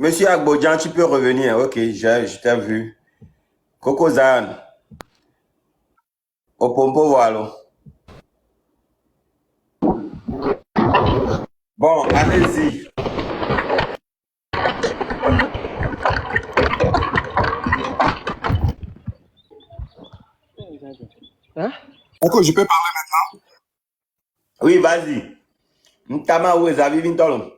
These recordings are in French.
Monsieur Agbodjan, tu peux revenir. Ok, je t'ai vu. Coco Zan, au pompo, voilà. Bon, allez-y. Hein? D'accord, je peux parler maintenant? Oui, vas-y. Ntama où est Aviv Intolon?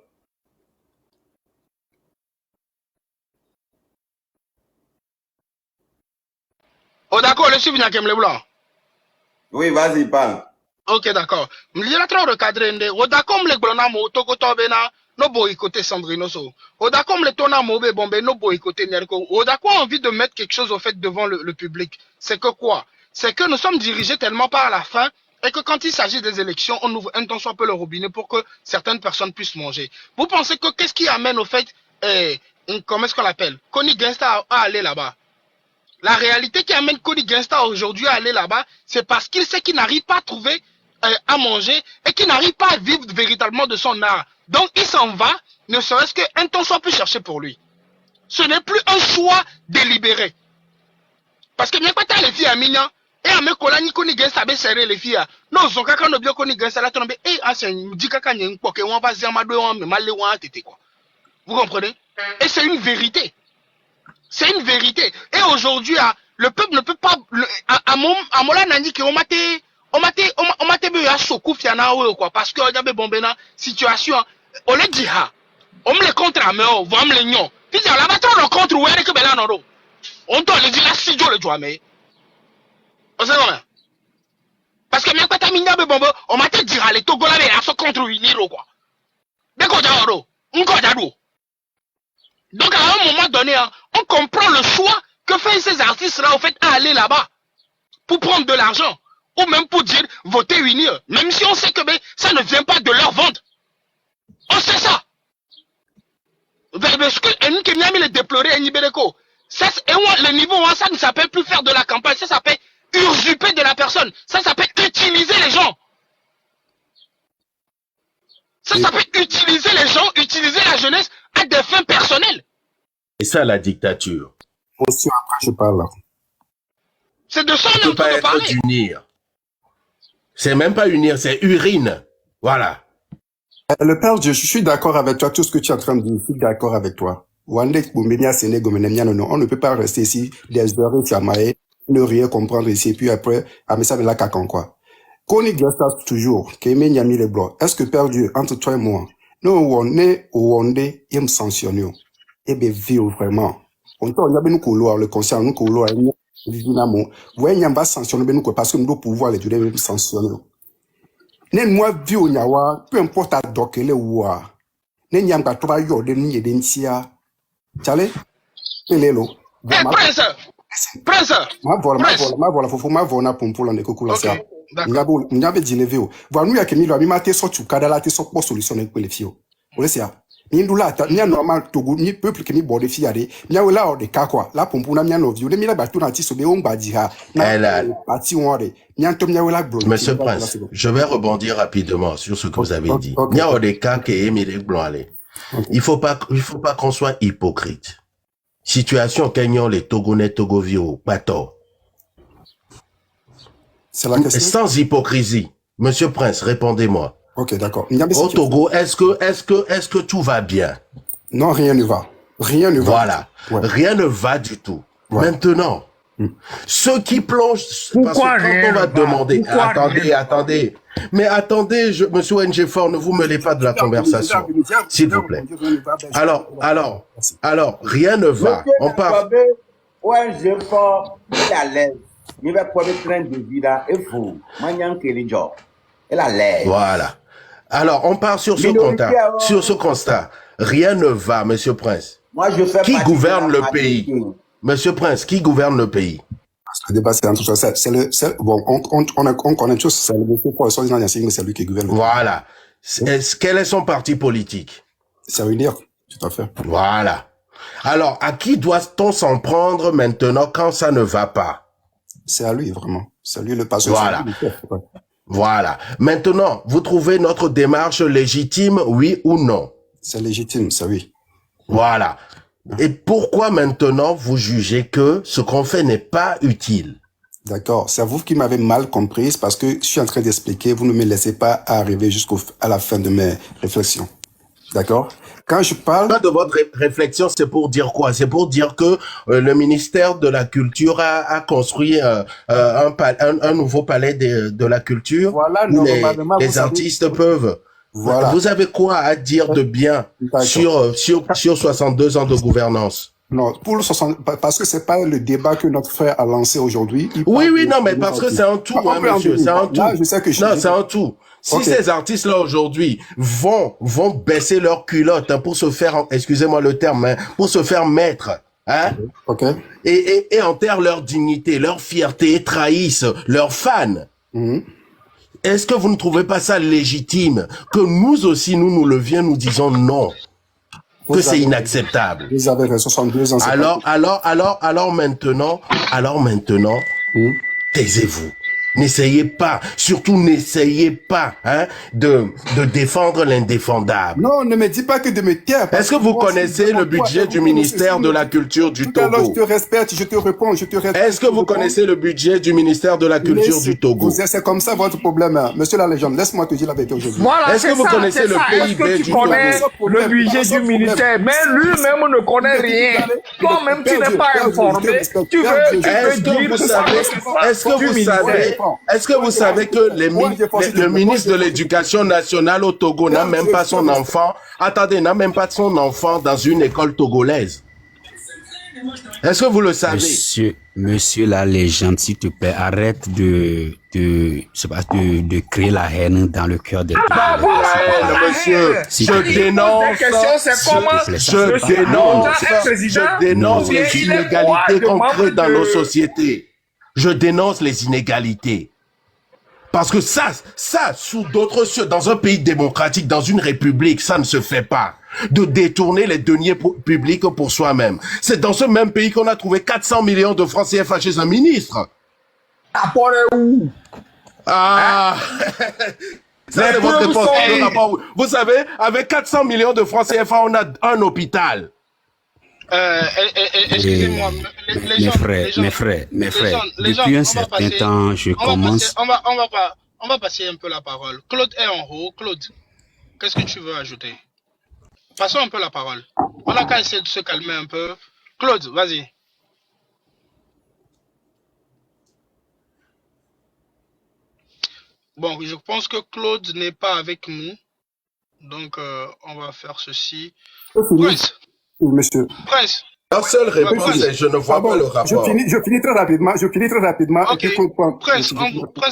Oh d'accord, le suivre Nyakem le blanc. Oui, vas-y, parle. Ok d'accord. M'lira trop recadré ndé. Oh d'accord, m'le blona mo toko tobena no boycotter Sandrino so. Oh d'accord, m'le tona mo be bombe no boycotter Nerko. Oh d'accord, envie de mettre quelque chose au fait devant le public. C'est que quoi? C'est que nous sommes dirigés tellement par la faim et que quand il s'agit des élections, on ouvre un temps soit peu le robinet pour que certaines personnes puissent manger. Vous pensez que qu'est-ce qui amène au fait, comment est-ce qu'on l'appelle, Connie Gangsta à aller là-bas? La réalité qui amène Cody Gangsta aujourd'hui à aller là-bas, c'est parce qu'il sait qu'il n'arrive pas à trouver à manger et qu'il n'arrive pas à vivre véritablement de son art. Donc il s'en va, ne serait-ce qu'un temps soit plus chercher pour lui. Ce n'est plus un choix délibéré. Parce que bien pas les filles à Mignan, et à mes collègues, Cody Gangsta a serré les filles. Non, son caca ne bien Cody Gangsta là, tombé, et ah, c'est un dit caca, n'y a un on va se dire, mais mal les tété quoi. Vous comprenez? Et c'est une vérité. C'est une vérité. Et aujourd'hui, le peuple ne peut pas. À mon nani qui on m'a bu à Sokou Fiana quoi. Parce que y avait bon situation. On le dit ha. On me le contre à me on me le nyon. Puis on la battre le contre où est que bela noro. On doit le dire la si le doit mais. On sait comment. Parce que même quand t'as mis un bombe, on m'a dit les Togolais à ce contre unir quoi. Dès qu'on a oro, on a d'eau. Donc à un moment donné, on comprend le choix que font ces artistes-là au fait à aller là-bas pour prendre de l'argent ou même pour dire voter unir, même si on sait que ça ne vient pas de leur vente. On sait ça. Parce que nous qui avons déploré le niveau, ça ne s'appelle plus faire de la campagne, ça s'appelle usurper de la personne, ça s'appelle utiliser les gens. Ça s'appelle utiliser les gens, utiliser la jeunesse à des fins personnelles. Et ça, la dictature. Monsieur, après, je parle. C'est de ça qu'on est en train de parler. D'unir. C'est même pas unir, c'est urine. Voilà. Le Père Dieu, je suis d'accord avec toi, tout ce que tu es en train de dire, je suis d'accord avec toi. On ne peut pas rester ici des heures et ne rien comprendre ici, et puis après, à me ça de la cacon, quoi. Koni Gasta toujours, Kémé Nyami les blancs. Est-ce que Père Dieu, entre toi et moi, nous, on est, il me sanctionne, eh bien, vivre vraiment. On y a bien nous le conseil, nous couloir, évidemment, ouais, n'y a pas sanctionner, nous, parce que nous devons pouvoir les durer, même sanctionner. Ne moi, vie au Nyawa, peu importe à dokele ou à, ne n'y a pas trop à de ni dentia. Chale, pelelo. Prince! Ma voilà, faut ma voilà pour l'en écouler ça. N'yabe dineveo. Voilà, nous, y a que mille, mi te sortu kadala te sort pour solutionner pour les filles. Vous laissez ça. Ni ndula ta, ni normal togo, ni peuple qui ni borde fiade, ni a là de quoi, là pour na mi no vieux, ni la batu na ti sobe on badiha. Monsieur Prince, je vais rebondir rapidement sur ce que vous avez dit. Il y a des cas qui est Émile Blanc. Il faut pas qu'on soit hypocrite. Situation Kenyan, les Togonais, Togovio, pas tort. C'est la question. Sans hypocrisie. Monsieur Prince, répondez-moi. Ok, d'accord. Au Togo, est-ce que tout va bien? Non, rien ne va. Rien ne va. Voilà. Ouais. Rien ne va du tout. Ouais. Maintenant, ceux qui plongent, parce que quand on va demander, attendez. Mais attendez, monsieur Ngefort, ne vous mêlez pas de la conversation, s'il vous plaît. Alors, rien ne va. On part. Ngefort, il a l'aise. Il va prendre le train de vida et vous. Il a l'aise. Voilà. Alors, on part sur ce constat. Rien ne va, monsieur Prince. Moi, je fais qui gouverne le pays? Monsieur Prince, qui gouverne le pays? Le débat, c'est entre ça. Bon, on connaît tous, c'est le mais c'est lui qui gouverne. Voilà. Quel est son parti politique? Ça veut dire, tout à fait. Voilà. Alors, à qui doit-on s'en prendre maintenant quand ça ne va pas? C'est à lui, vraiment. C'est lui le patron. Voilà. Voilà. Maintenant, vous trouvez notre démarche légitime, oui ou non? C'est légitime, c'est oui. Voilà. Et pourquoi maintenant vous jugez que ce qu'on fait n'est pas utile? D'accord. C'est vous qui m'avez mal comprise parce que je suis en train d'expliquer. Vous ne me laissez pas arriver à la fin de mes réflexions. D'accord? Quand je parle... Pas de votre réflexion, c'est pour dire quoi? C'est pour dire que le ministère de la Culture a construit un nouveau palais de la culture Voilà, où normalement, les artistes peuvent... Voilà. Vous avez quoi à dire de bien sur 62 ans de gouvernance? Non, pour le 60, parce que c'est pas le débat que notre frère a lancé aujourd'hui. Oui, non, mais parce que c'est un tout, hein, monsieur, c'est un tout. Là, je sais que non, c'est un tout. Si ces artistes-là aujourd'hui vont baisser leurs culottes hein, pour se faire, excusez-moi le terme, hein, pour se faire mettre, hein, et enterrent leur dignité, leur fierté, et trahissent leurs fans. Est-ce que vous ne trouvez pas ça légitime que nous aussi, nous levions, nous disons non? Que c'est inacceptable. Vous avez 62 ans. Alors maintenant, taisez-vous. N'essayez pas, surtout n'essayez pas, hein, de défendre l'indéfendable. Non, ne me dis pas que de me taire. Est-ce que vous connaissez le budget du ministère de la Culture du Togo? Alors, je te respecte, je te réponds, je te respecte. Est-ce que vous connaissez le budget du ministère de la Culture du Togo? C'est comme ça votre problème, monsieur la légende. Laisse-moi te dire la vérité aujourd'hui. Voilà, est-ce que vous connaissez le PIB du Togo? Est-ce que tu connais le budget du ministère? Mais lui-même ne connaît rien. Toi-même, tu n'es pas informé. Est-ce que vous savez que le ministre de l'Éducation nationale au Togo n'a même pas son enfant, n'a même pas son enfant dans une école togolaise? Est-ce que vous le savez? Monsieur la légende, s'il te plaît, arrête de créer la haine dans le cœur des Togolais. Monsieur, je dénonce les inégalités qu'on crée dans nos sociétés. Je dénonce les inégalités. Parce que ça, sous d'autres cieux, dans un pays démocratique, dans une république, ça ne se fait pas. De détourner les deniers publics pour soi-même. C'est dans ce même pays qu'on a trouvé 400 millions de francs CFA chez un ministre. Ah, ça c'est votre réponse. Vous savez, avec 400 millions de francs CFA, on a un hôpital. Excusez-moi, mes frères, depuis un certain temps, je commence... On va passer un peu la parole. Claude est en haut. Claude, qu'est-ce que tu veux ajouter? Passons un peu la parole. On a qu'à essayer de se calmer un peu. Claude, vas-y. Bon, je pense que Claude n'est pas avec nous. Donc, on va faire ceci. Prince. Monsieur. Prince. La seule réponse, c'est je ne vois pas le rapport. Je finis très rapidement. Ok. Prince,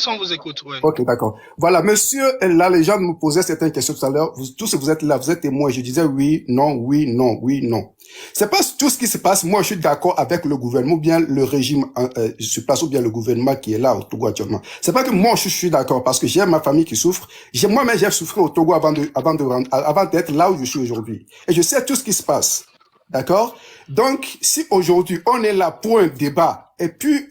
on vous écoute. Ouais. Ok, d'accord. Voilà, monsieur, la légende me posait certaines questions tout à l'heure. Tous vous êtes là, vous êtes témoins. Je disais oui, non, oui, non, oui, non. C'est pas tout ce qui se passe. Moi, je suis d'accord avec le gouvernement, ou bien le régime sur place, ou bien le gouvernement qui est là au Togo actuellement. C'est pas que moi, je suis d'accord parce que j'ai ma famille qui souffre. Moi-même, j'ai souffert au Togo avant d'être là où je suis aujourd'hui. Et je sais tout ce qui se passe. D'accord? Donc, si aujourd'hui, on est là pour un débat, et puis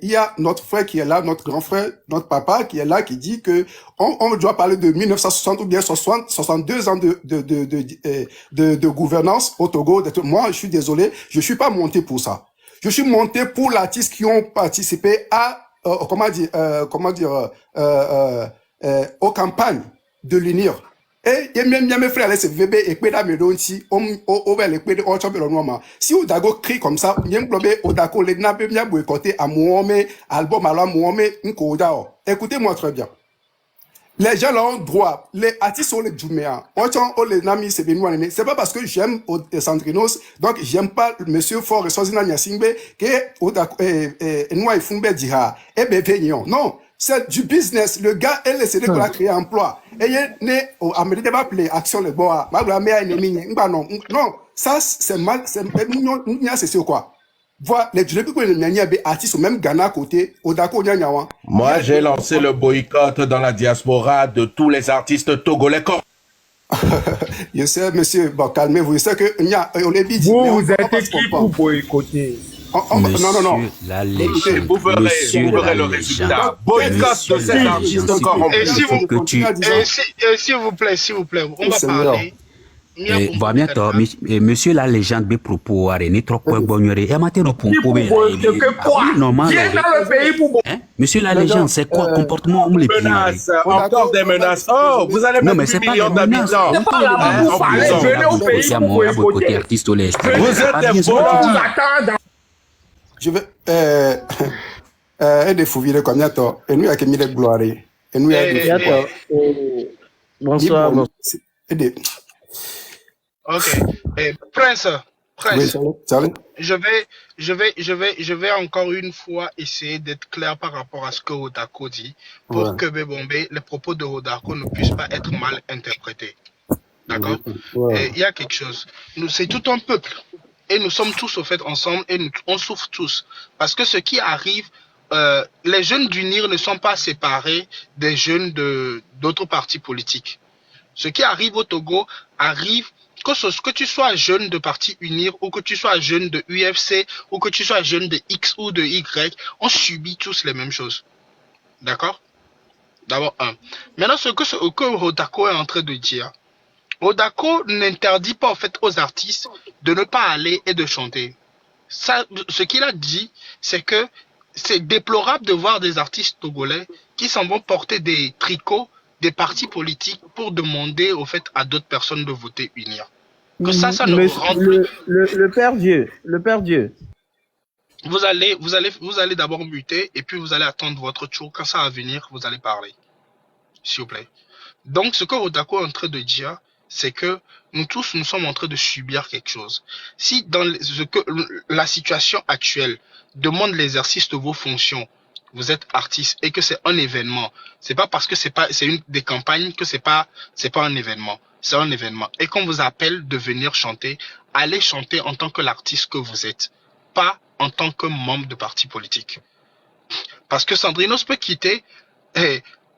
il y a notre frère qui est là, notre grand frère, notre papa qui est là, qui dit que on doit parler de 1960 ou bien 62 ans de gouvernance au Togo. Moi, je suis désolé, je suis pas monté pour ça. Je suis monté pour l'artiste qui ont participé à, aux campagnes de l'UNIR. Et même mes frères les VB et Peda Medonti over les Peda Ochobelo Noama. Si Odago crie comme ça, bien globé Odako les nabe bien boycotté à Mouame, album à la Mouame, Nkodao. Écoutez-moi très bien. Les gens ont droit, les artistes sont les Djouméa. Les Nami c'est Benoît. C'est pas parce que j'aime Sandrinos, donc j'aime pas monsieur Fort et Sozina Nyasingbe, que Odako Noa Fumbe Diha, et Bevenyon. Non. C'est du business. Le gars, elle est cédé pour la créer emploi. Et il est né au Amérique, va appeler action le bois. Non, ça, c'est mal, c'est quoi? Voilà, les gens qui artistes, même Ghana à côté, Odako Nyanyawa. Moi, j'ai lancé le boycott dans la diaspora de tous les artistes togolais. Je sais, monsieur, bon, calmez-vous. Je sais que, on est dit. Vous êtes qui pour boycotter? Non. La légende. Vous verrez le résultat. Boycott de ces artistes corrompus. S'il vous plaît, on va parler. Monsieur la légende be propos are ni trop quoi bonheur et amateur no pompo be normal Viens dans le pays pour... Monsieur la légende, c'est quoi comportement les menaces, encore des menaces. Oh, vous allez mettre 8 millions d'habitants. C'est pas là-bas vous parlez, venez au pays pour boycotter. Vous êtes des voleurs. Je vais des fous virer comme ça et nous avec mille gloire et nous avec Bonsoir. Ok. Prince, oui, salut. Je vais encore une fois essayer d'être clair par rapport à ce que Rodako dit pour que les propos de Rodako ne puissent pas être mal interprétés. D'accord? Il y a quelque chose. C'est tout un peuple. Et nous sommes tous au fait ensemble et on souffre tous. Parce que ce qui arrive, les jeunes d'UNIR ne sont pas séparés des jeunes d'autres partis politiques. Ce qui arrive au Togo arrive que tu sois jeune de parti UNIR ou que tu sois jeune de UFC ou que tu sois jeune de X ou de Y, on subit tous les mêmes choses. D'accord? D'abord, Maintenant, ce que Rodako est en train de dire, Rodako n'interdit pas en fait aux artistes de ne pas aller et de chanter. Ça, ce qu'il a dit, c'est que c'est déplorable de voir des artistes togolais qui s'en vont porter des tricots des partis politiques pour demander au fait à d'autres personnes de voter UNIR. Que ça ne rentre plus. Le Père Dieu. Vous allez d'abord muter et puis vous allez attendre votre tour. Quand ça va venir, vous allez parler. S'il vous plaît. Donc, ce que Rodako est en train de dire, c'est que nous tous, nous sommes en train de subir quelque chose. Si dans la situation actuelle demande l'exercice de vos fonctions, vous êtes artiste et que c'est un événement, c'est pas parce que c'est une des campagnes que c'est pas un événement. C'est un événement. Et qu'on vous appelle de venir chanter, allez chanter en tant que l'artiste que vous êtes, pas en tant que membre de parti politique. Parce que Sandrinos peut quitter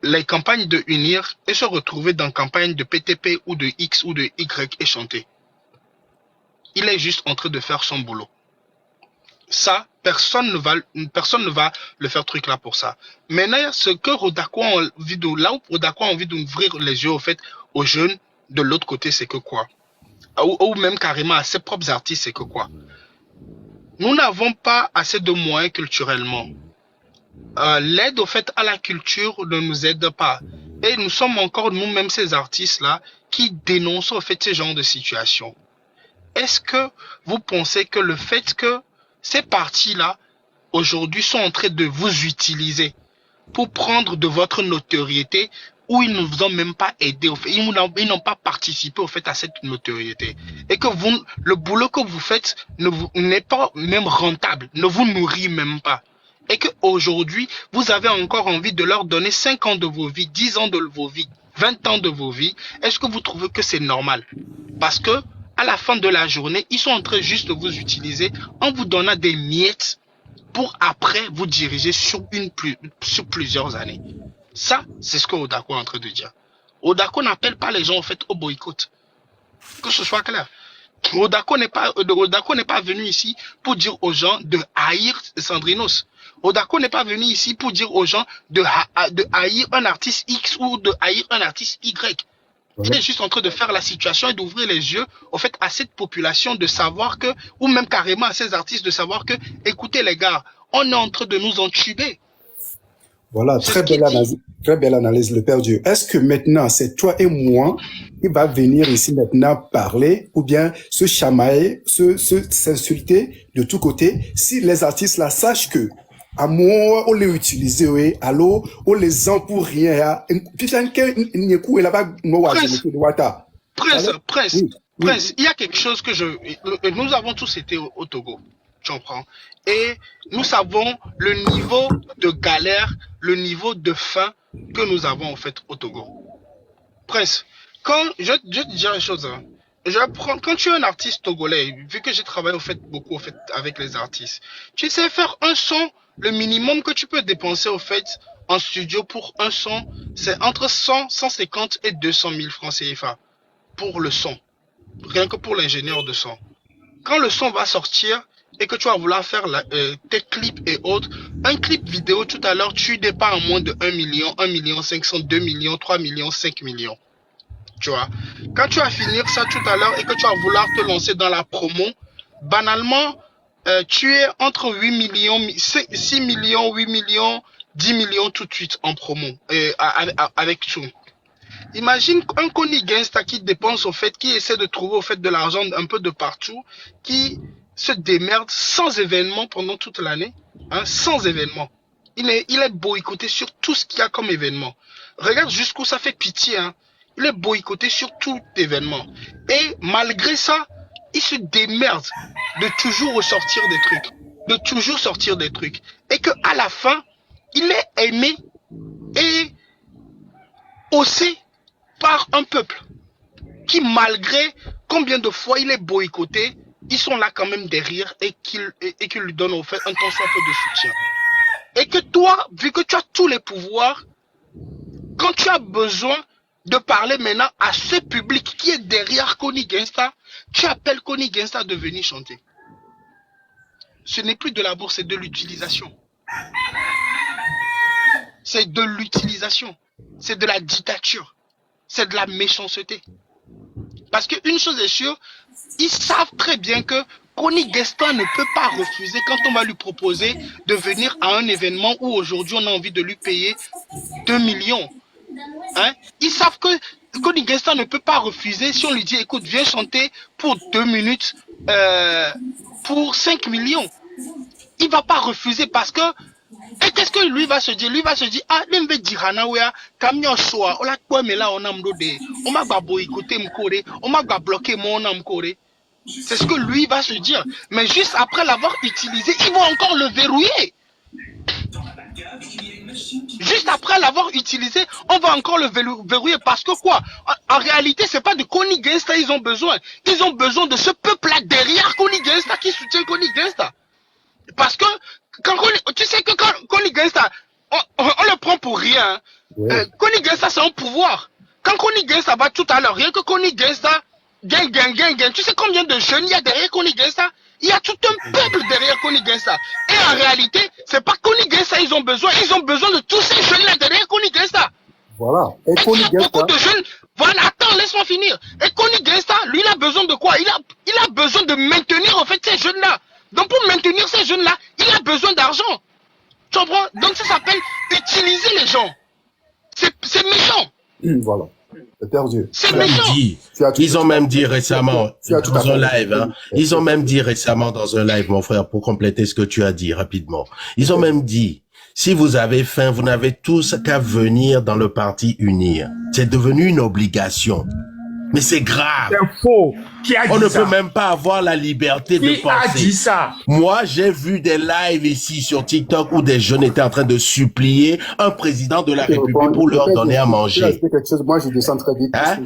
les campagnes de UNIR et se retrouver dans campagne de PTP ou de X ou de Y et chanter. Il est juste en train de faire son boulot. Ça, personne ne va le faire truc là pour ça. Maintenant, ce que Rodako a envie d'ouvrir les yeux au fait aux jeunes de l'autre côté, c'est que quoi? Ou même carrément à ses propres artistes, c'est que quoi? Nous n'avons pas assez de moyens culturellement. L'aide au fait à la culture ne nous aide pas. Et nous sommes encore nous-mêmes ces artistes-là qui dénoncent au fait ce genre de situation. Est-ce que vous pensez que le fait que ces partis-là, aujourd'hui, sont en train de vous utiliser pour prendre de votre notoriété où ils ne vous ont même pas aidé, ils n'ont pas participé au fait à cette notoriété. Et que le boulot que vous faites n'est pas même rentable, ne vous nourrit même pas. Et qu'aujourd'hui, vous avez encore envie de leur donner 5 ans de vos vies, 10 ans de vos vies, 20 ans de vos vies. Est-ce que vous trouvez que c'est normal? Parce que à la fin de la journée, ils sont en train juste de vous utiliser en vous donnant des miettes pour après vous diriger sur plusieurs années. Ça, c'est ce que Rodako est en train de dire. Rodako n'appelle pas les gens en fait au boycott. Que ce soit clair. Rodako n'est pas venu ici pour dire aux gens de haïr Sandrinos. Rodako n'est pas venu ici pour dire aux gens de haïr un artiste X ou de haïr un artiste Y. Il est juste en train de faire la situation et d'ouvrir les yeux au fait à cette population de savoir que, ou même carrément à ces artistes de savoir que, écoutez les gars, on est en train de nous entuber. Voilà, très belle analyse, le Père Dieu. Est-ce que maintenant, c'est toi et moi qui va venir ici maintenant parler ou bien se chamailler, s'insulter de tous côtés si les artistes là sachent que à moi, on les utilise, oui, allô, on les en pour rien. Prince, il y a quelque chose que nous avons tous été au Togo, tu comprends? Et nous savons le niveau de galère, le niveau de faim que nous avons en fait au Togo. Prince, je te dis une chose, hein. Quand tu es un artiste togolais, vu que j'ai travaillé beaucoup avec les artistes, tu sais faire un son, le minimum que tu peux dépenser au fait en studio pour un son, c'est entre 100, 150 et 200 000 francs CFA pour le son, rien que pour l'ingénieur de son. Quand le son va sortir et que tu vas vouloir faire tes clips et autres, un clip vidéo tout à l'heure, tu n'es pas à moins de 1 million, 1 million 500, 2 millions, 3 millions, 5 millions. Tu vois, quand tu vas finir ça tout à l'heure et que tu vas vouloir te lancer dans la promo, banalement, tu es entre 8 millions, 6 millions, 8 millions, 10 millions tout de suite en promo, avec tout. Imagine un Connie Gangsta qui dépense au fait, qui essaie de trouver au fait de l'argent un peu de partout, qui se démerde sans événement pendant toute l'année, hein, sans événement. Il est boycotté sur tout ce qu'il y a comme événement. Regarde jusqu'où ça fait pitié, hein. Il est boycotté sur tout événement. Et malgré ça, il se démerde de toujours ressortir des trucs, de toujours sortir des trucs. Et que à la fin, il est aimé et haussé par un peuple qui, malgré combien de fois il est boycotté, ils sont là quand même derrière et qu'ils lui donnent au fait un tant soit peu de soutien. Et que toi, vu que tu as tous les pouvoirs, quand tu as besoin de parler maintenant à ce public qui est derrière Connie Gangsta, tu appelles Connie Gangsta de venir chanter. Ce n'est plus de la bourse, c'est de l'utilisation. C'est de l'utilisation. C'est de la dictature. C'est de la méchanceté. Parce qu'une chose est sûre, ils savent très bien que Connie Gangsta ne peut pas refuser quand on va lui proposer de venir à un événement où aujourd'hui on a envie de lui payer 2 millions. Hein? Ils savent que Connie Gangsta ne peut pas refuser si on lui dit écoute, viens chanter pour 2 minutes pour 5 millions. Il ne va pas refuser parce que. Et qu'est-ce que lui va se dire? Lui va se dire ah, n'aime pas dire Hanawea, camion soa, on l'a quoi, mais là on a m'dodé, on m'a boycotté m'coré, on m'a bloqué mon âme coré. C'est ce que lui va se dire. Mais juste après l'avoir utilisé, ils vont encore le verrouiller. Juste après l'avoir utilisé, on va encore le verrouiller parce que quoi? En réalité, c'est pas de Connie Gangsta ils ont besoin. Ils ont besoin de ce peuple-là derrière Connie Gangsta qui soutient Connie Gangsta. Parce que tu sais que quand Connie Gangsta, on le prend pour rien. Ouais. Connie Gangsta c'est un pouvoir. Quand Connie Gangsta va tout à l'heure, rien que Connie Gangsta gang. Tu sais combien de jeunes il y a derrière Connie Gangsta? Il y a tout un peuple derrière Connie Gangsta. Et en réalité, c'est pas Connie Gangsta ils ont besoin de tous ces jeunes-là derrière Connie Gangsta. Voilà. Et Connie Gangsta. Beaucoup de jeunes. Voilà, attends, laisse-moi finir. Et Connie Gangsta, lui, il a besoin de quoi? Il a besoin de maintenir en fait ces jeunes-là. Donc pour maintenir ces jeunes-là, il a besoin d'argent. Tu comprends? Donc ça s'appelle utiliser les gens. C'est méchant. Voilà. C'est perdu. C'est méchant. Ils ont même dit récemment dans un live, hein, ils ont même dit récemment dans un live, mon frère, pour compléter ce que tu as dit rapidement. Ils ont même dit, si vous avez faim, vous n'avez tous qu'à venir dans le parti unir. C'est devenu une obligation. Mais c'est grave. C'est faux. Qui a dit On ne ça? peut même pas avoir la liberté de penser. Qui a dit ça? Moi, j'ai vu des lives ici sur TikTok où des jeunes étaient en train de supplier un président de la République pour leur donner à manger. Moi, je descends très vite. Hein?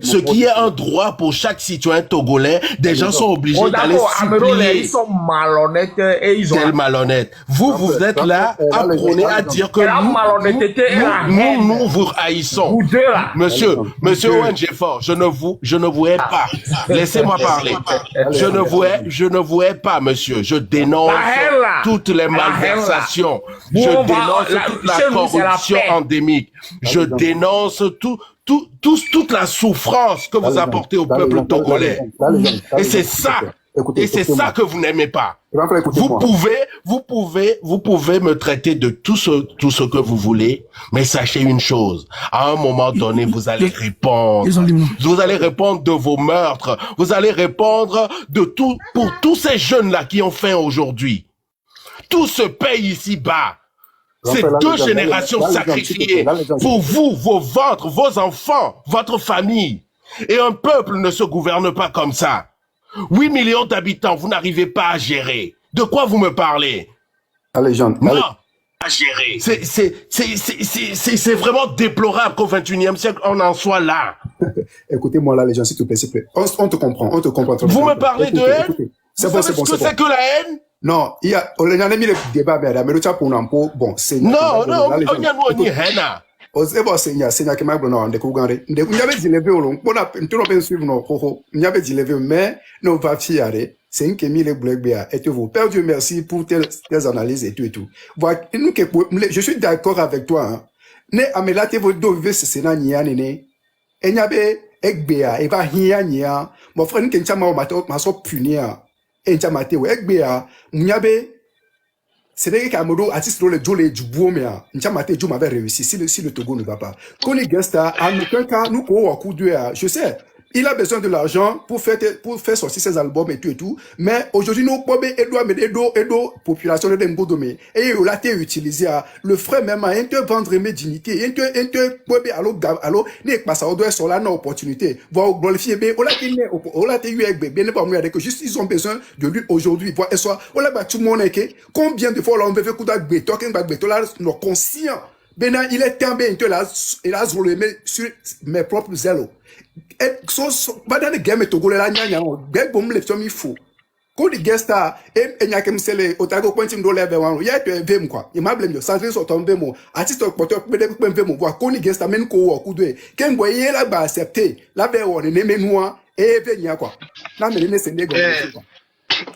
Ce qui est un droit pour chaque citoyen togolais, des gens sont obligés d'aller supplier. Ils sont malhonnêtes et ils ont... Quel malhonnête. Vous êtes là à prôner, à dire que nous vous haïssons. Vous deux là. Monsieur ONG Fort, je ne vous hais pas. Laissez-moi parler. Je ne vous hais pas, monsieur. Je dénonce toutes les malversations. Je dénonce toute la corruption endémique. Je dénonce toute la souffrance que vous apportez au peuple togolais. Et c'est ça. Et c'est ça que vous n'aimez pas. Vous pouvez me traiter de tout ce que vous voulez, mais sachez une chose. À un moment donné, vous allez répondre. Vous allez répondre de vos meurtres. Vous allez répondre de tout, pour tous ces jeunes-là qui ont faim aujourd'hui. Tout se paye ici-bas. C'est 2 générations sacrifiées pour vous, vos ventres, vos enfants, votre famille. Et un peuple ne se gouverne pas comme ça. 8 millions d'habitants, vous n'arrivez pas à gérer. De quoi vous me parlez? Non, à gérer. C'est vraiment déplorable qu'au 21e siècle, on en soit là. Écoutez-moi là, les gens, s'il te plaît, s'il te plaît. On te comprend. Vous me parlez de haine? Vous savez ce que c'est que la haine? Non, on a mis le débat, bon, c'est... Non, on y a nous, haine. Ozebo senya ke magbo na ndeko ganre ndeko nyabe dileve olon pona ntoro pe suivre no koko nyabe dileve mais no va fiare c'est une kemi le black bea et vous Père Dieu merci pour tes analyses et tout voilà nous que je suis d'accord avec toi hein. Ne amelate vos deux vs sena nyane ne enyabe egbea eva hiya nya mon frère ni kencha ma so punir encha mateo egbea nyabe c'est vrai qu'Amodo artiste le Jolé du Boumia ncha mate Joe m'avait réussi si le Togo ne va pas Koni Gesta en aucun cas nous au coup de je sais il a besoin de l'argent pour faire sortir ses albums et tout mais aujourd'hui nous pobe edo population de Mbodomé et il a été utilisé le frère même un te vendre mes dignité un te pobe allo ne passe au doit sur la non opportunité voir glorifier bien on l'a eu avec bien pas moi que juste ils ont besoin de lui aujourd'hui voir et soit on l'a battu mon combien de fois on veut faire coup d'agbe talking back beto là non conscient Bena, il est tombé il a sur mes propres zèles. Et dans les games Togo la nyanya gbe bom le fiomi fo. Ko di gesta e nyakem sele otago kwentim do level 1 ya to evem kwa. E ma blame yo sanse so tombe mo artiste poto pe de pe mvem mo ko ni gesta men ko wo ku do e. Ken boy ye la ba accepter la be won ne menua e ve nya kwa. Na me ne se nego.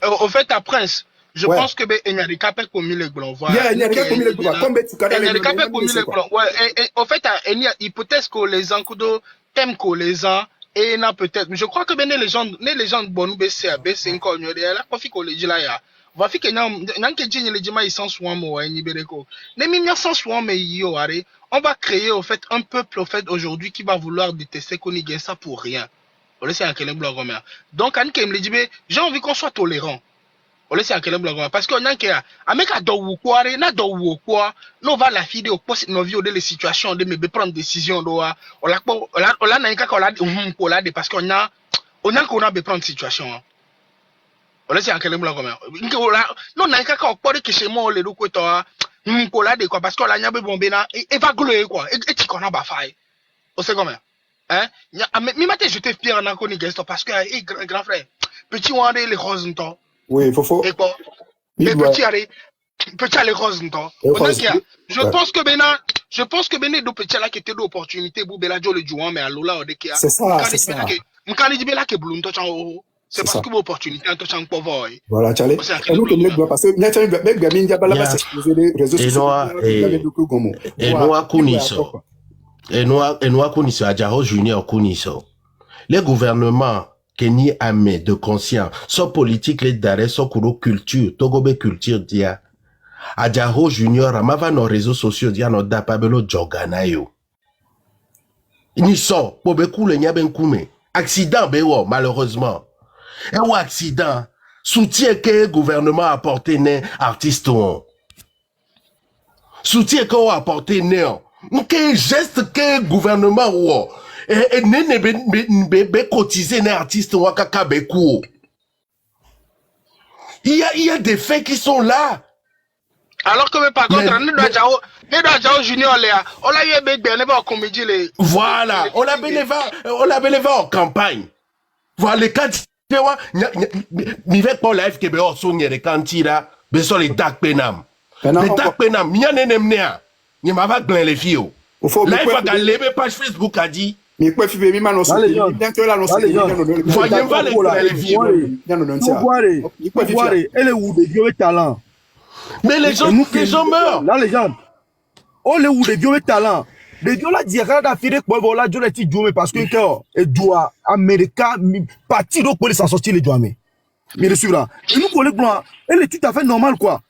Au fait à Prince je pense que il y a des capes comme le blanc voilà il y a des capes comme le blanc comme tu kada il y a des capes comme le blanc ouais et au fait il y a hypothèse que les encodo thème que les gens et na peut-être mais je crois que les gens bonu bc encore il y a la profit que les gens là ya va fi que nan ke djini les gens ils sont souvent mo ni bereko les miens sont souvent mais yo are on va créer au fait un peuple au fait aujourd'hui qui va vouloir détester qu'on y gagne ça pour rien on laisse à quel blanc comme donc an kem le dit j'ai envie qu'on soit tolérant on laisse à quel blanc parce que on a un mec à do quoi na do quoi no va la fide au poste no vie de les situations de me prendre décision do on la na ka la pour la parce qu'on a qu'on a prendre situation on laisse à quel blanc comme non na ka ko que chez moi le do ko to pour la de quoi parce qu'on la nya be bomber na et va glouer quoi et tu connais ba faille on sait comment hein mais matin je te fier en encore ni guest parce que grand frère petit wande les roses n'to oui faut et quoi et petit aller rose n'to je pense que Benin do petit là qui était d'opportunité pour bela le jouant mais à lola o de kia c'est ça m'kani di bela ke blou n'to chango c'est parce que l'opportunité n'to chango pauvre voilà chale et nous comme les parce que n'ta be gamin dia bala c'est les réseaux sociaux et nous akuniso et nous akuniso Adjaro Junior kuniso les gouvernements Kenny Amé de conscience, soit politique les d'arrêt, soit kuro culture, togobe culture dia. Adjaro Junior, amava nos réseaux sociaux dia no dapabelo joganayo. Ni so, pobeku le nyaben kume. Accident bewo, malheureusement. Et ou accident, soutien que gouvernement a apporté né artiste on. Soutien que a apporté né. Quel geste que gouvernement ou et ne cotiser les artistes wakaka bekou. Il y a des faits qui sont là. Alors que par contre, nous doit Junior Léa, on l'a eu bien en comédie les. Voilà, on l'a bénévole en campagne. Voilà les cas tu vois, ni avec pour live que on sonne les cantira, besoin les dark penam. Les dark penam, ni en nemnea. Ni m'ava glen les filles. Live va galer page Facebook a dit mais quoi fi mi mano so bientôt là non voyez va les vieux elle est où des vieux talents mais les gens meurent là les gens on les où des vieux talents les vieux là dire da fide pour voilà jo ti jouer parce que et doit américain parti donc pour les s'en sortir les doit mais le suivant et nous collègues blanc elle est tout à fait normal quoi.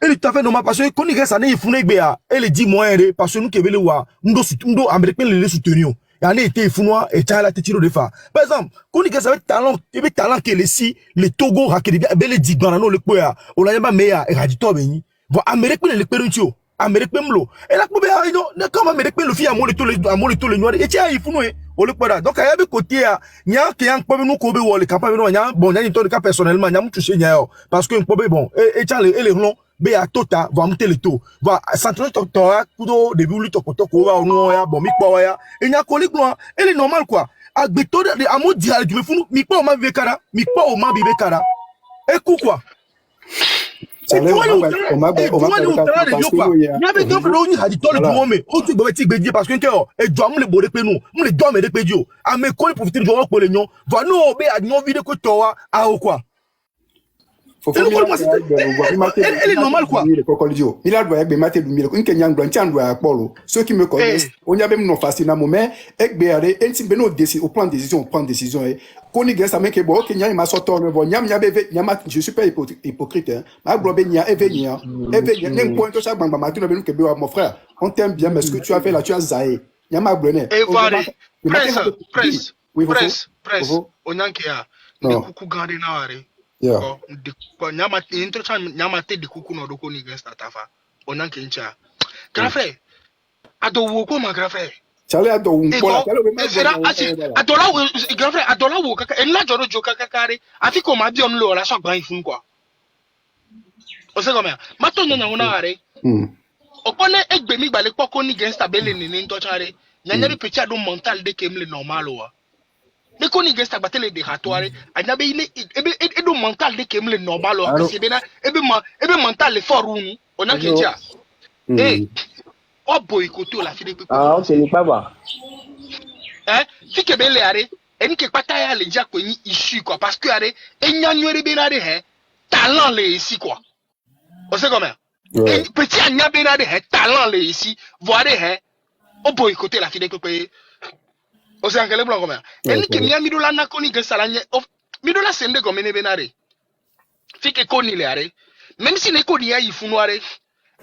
Elle est tout à fait normal parce que quand il reste à Nefounégbea, elle est dit moins parce que nous qui veulent voir, nous américains les soutenir. Il y en a été founois et t'as la tête de fa. Par exemple, quand il reste avec talent, il y a talent qui est ici, les Togo, les dit dans le poya, on l'a pas meilleur et radito béni. Voilà américain les perutio, américain mlo. Et là, comme américain le fit à tous les noirs et tiens il founoué. On le poya. Donc il y a des côtés il y a qui ont pas nous kobe ou les campagnes non bon il y a une tonne de cas personnellement il y a touché parce que bon et tiens les longs be a tota va monter le taux va centre doctorat kudo début lu tokotoko wa onu ya bon mi po ya enya collègue noir elle est normal quoi a beto de amo dial du funu mi po ma bekara mi po ma bibekara et quoi c'est quoi on m'a avait donc le a dit tout le monde mais on tu dois dire parce que et doit me le boré pe nous me le doit me de dio a me ko profiter de pour les non va nous be a non vide ko to wa a quoi Et le quoi, elle est normale, quoi. Ceux qui me connaissent, on y a même non fascinant, mais on prend décision. Je suis pas hypocrite. Mon frère, on t'aime bien, mais ce que tu as fait là, tu as zaï. Et voilà, presse, on a qui a de coucou gardé naware. De nyama intro nyama te de coucou no doko ni gesta tafa. On a qui ncha. Grand frère, ado wo ko ma grand frère. Chale ado un pola. Adola grand frère, adola wo kaka en la joro joka kakare. Afi ko ma bi on lo la so gban ifun quoi. O se comme ma to nyanya una are. Okone egbe mi gbale poko ni gesta bele ni nto chare. Nyanyari petit ado mental de kemle normal wa. De koni gesta batele de hatoare, anyabe ile edo mental de kemle normal wa parce bena ebe mental le fort unu. On a que dia. O boycotto la fille de Ah, ok, n'est pas bas. Fi ke bele are, eni ke pata ya le dia ko ni issue quoi parce que are enyanyo benare talent le ici quoi. On sait comment. Petit anya benare talent le ici, voir o boycotté la fille de Coupé. O se angele blanc comme elle qui mia midola na koni gesalanye midola sende comme ne benare. Fi ke koni le are. Même si ne koni ya ifunoare.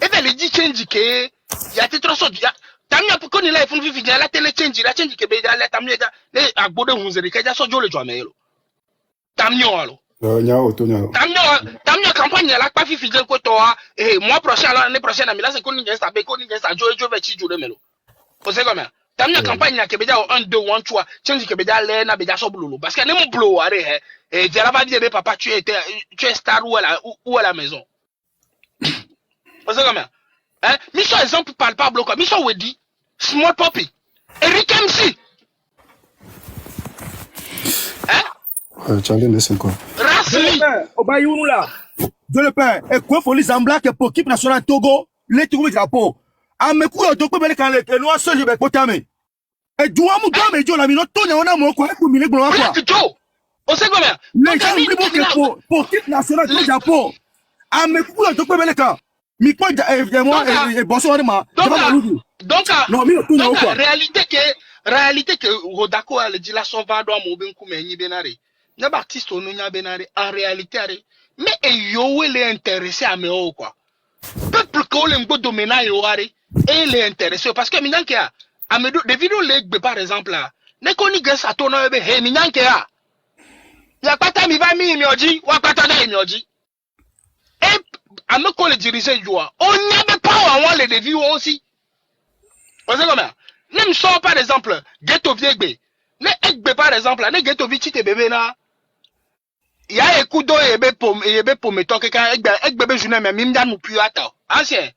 Et ben le dit change que ya te trop so ya tamia koni la ifunu fi la tele change que be la tamia ne agbode hunzeri ke ja so jole jwamelo. Tamio alo. Tamio campagne la pas fi ko to mois prochain l'année prochaine amila se koni gesta be koni gesta jo ve chi jure melo. O se comme Tamia campagne na kebeja 1 2 1 3 change kebeja le na beja so blolo parce que ne mon blow are et Diara va dire papa tu es star ou à la maison. Parce que comment mission exemple palpable quoi mission wedi small poppy Eric MC Charlie laisse quoi Rasli Obayunu là de le pain et quoi faut les zambla que pour équipe nationale Togo les Togo drapeau a me courir de quoi quand les noirs se je vais potame et doua mu doua me jo la mino tonya ona mo ko pour mille blanc quoi on sait comment les gens oublient pour équipe nationale du Japon a me courir de quoi quand mi ko moi et bonsoir ma donc non mi tonya quoi réalité que Rodako a dit la son va do mo ben ku menyi benare na Baptiste onunya benare en réalité mais yo il est intéressé à me quoi peuple ko le ngbo domena yo are et il est intéressé parce que minanke a amedo des vidéos legbe par exemple là ne koni gesa to no ebe he minanke a ya pata mi va mi oji wa pata na mi oji et ameko le diriger joa on n'y avait pas on les vidéos aussi on sait comment même so par exemple ghetto viegbe ne egbe par exemple ne ghetto vi chite bebe na ya ekudo ebe pom to keka egbe be journée mais mimda nu pu ata ancien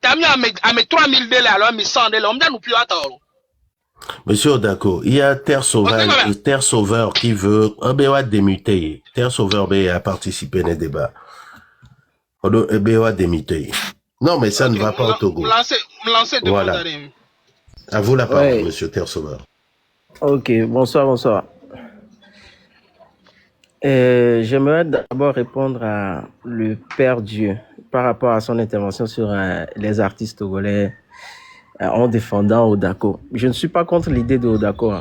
tamia ame 3000 $ alors mi 100 $, on mda nu pu ata. Monsieur Odako, il y a Terre Sauveur qui veut Obewa démuter. Terre Sauveur a participé au débat. Obewa démuter. Non, mais ça ne va pas au Togo. Me lancer voilà. À vous la parole, monsieur Terre Sauveur. Ok, bonsoir. J'aimerais d'abord répondre à le Père Dieu par rapport à son intervention sur les artistes togolais en défendant Odako. Je ne suis pas contre l'idée de Odako,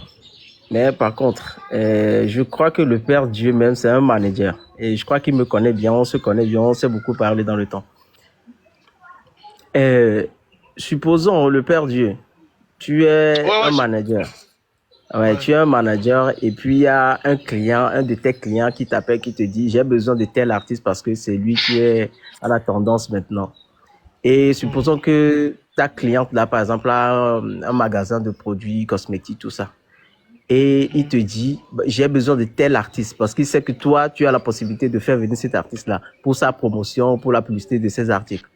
mais par contre, je crois que le Père Dieu même, c'est un manager. Et je crois qu'il me connaît bien, on se connaît bien, on s'est beaucoup parlé dans le temps. Supposons, le Père Dieu, tu es un manager. Ouais, tu es un manager et puis il y a un client, un de tes clients qui t'appelle, qui te dit j'ai besoin de tel artiste parce que c'est lui qui est à la tendance maintenant. Et supposons que ta cliente là, par exemple, a un magasin de produits cosmétiques, tout ça. Et il te dit j'ai besoin de tel artiste parce qu'il sait que toi, tu as la possibilité de faire venir cet artiste-là pour sa promotion, pour la publicité de ses articles.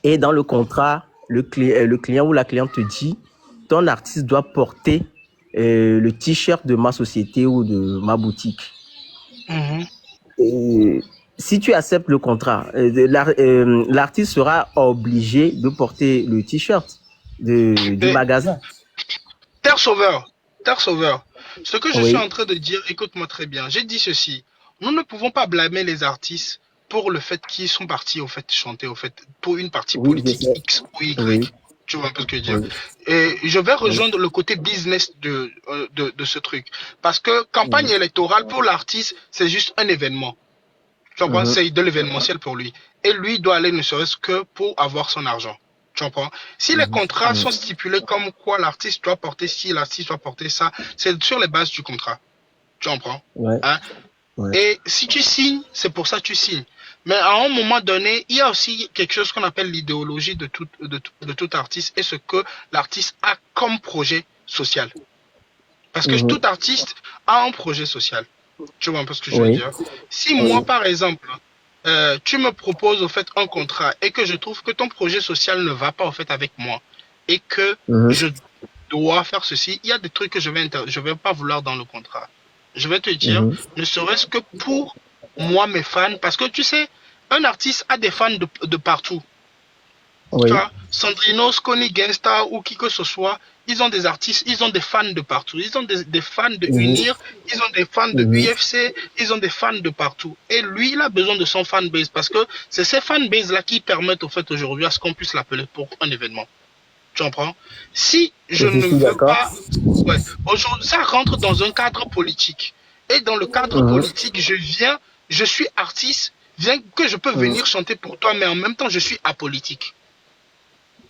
Et dans le contrat, le client ou la cliente te dit ton artiste doit porter le t-shirt de ma société ou de ma boutique. Et si tu acceptes le contrat, l'artiste sera obligé de porter le t-shirt du magasin. Terre Sauveur. Ce que je suis en train de dire, écoute-moi très bien. J'ai dit ceci. nous ne pouvons pas blâmer les artistes pour le fait qu'ils sont partis au fait chanter au fait pour une partie politique X ou Y. Oui. Tu vois un peu ce que je veux dire. Et je vais rejoindre le côté business de ce truc. Parce que campagne électorale pour l'artiste, c'est juste un événement. Tu comprends? C'est de l'événementiel pour lui. Et lui doit aller ne serait-ce que pour avoir son argent. Tu comprends? Si les contrats sont stipulés comme quoi l'artiste doit porter ci, l'artiste doit porter ça, c'est sur les bases du contrat. Tu comprends? Hein? Et si tu signes, c'est pour ça que tu signes. Mais à un moment donné, il y a aussi quelque chose qu'on appelle l'idéologie de tout artiste et ce que l'artiste a comme projet social. Parce que tout artiste a un projet social. Tu vois un peu ce que je veux dire? Si moi, par exemple, tu me proposes au fait un contrat et que je trouve que ton projet social ne va pas au fait avec moi et que je dois faire ceci, il y a des trucs que je vais pas vouloir dans le contrat. Je vais te dire, ne serait-ce que pour moi, mes fans, parce que tu sais, un artiste a des fans de partout. Tu vois, Sandrino, Sconi, Gangsta ou qui que ce soit, ils ont des artistes, ils ont des fans de partout. Ils ont des fans de Unir, ils ont des fans de UFC, ils ont des fans de partout. Et lui, il a besoin de son fanbase parce que c'est ces fanbases-là qui permettent au fait aujourd'hui à ce qu'on puisse l'appeler pour un événement. Tu comprends? Si je ne veux pas... aujourd'hui, ça rentre dans un cadre politique. Et dans le cadre politique, je suis artiste, bien que je peux venir chanter pour toi, mais en même temps, je suis apolitique.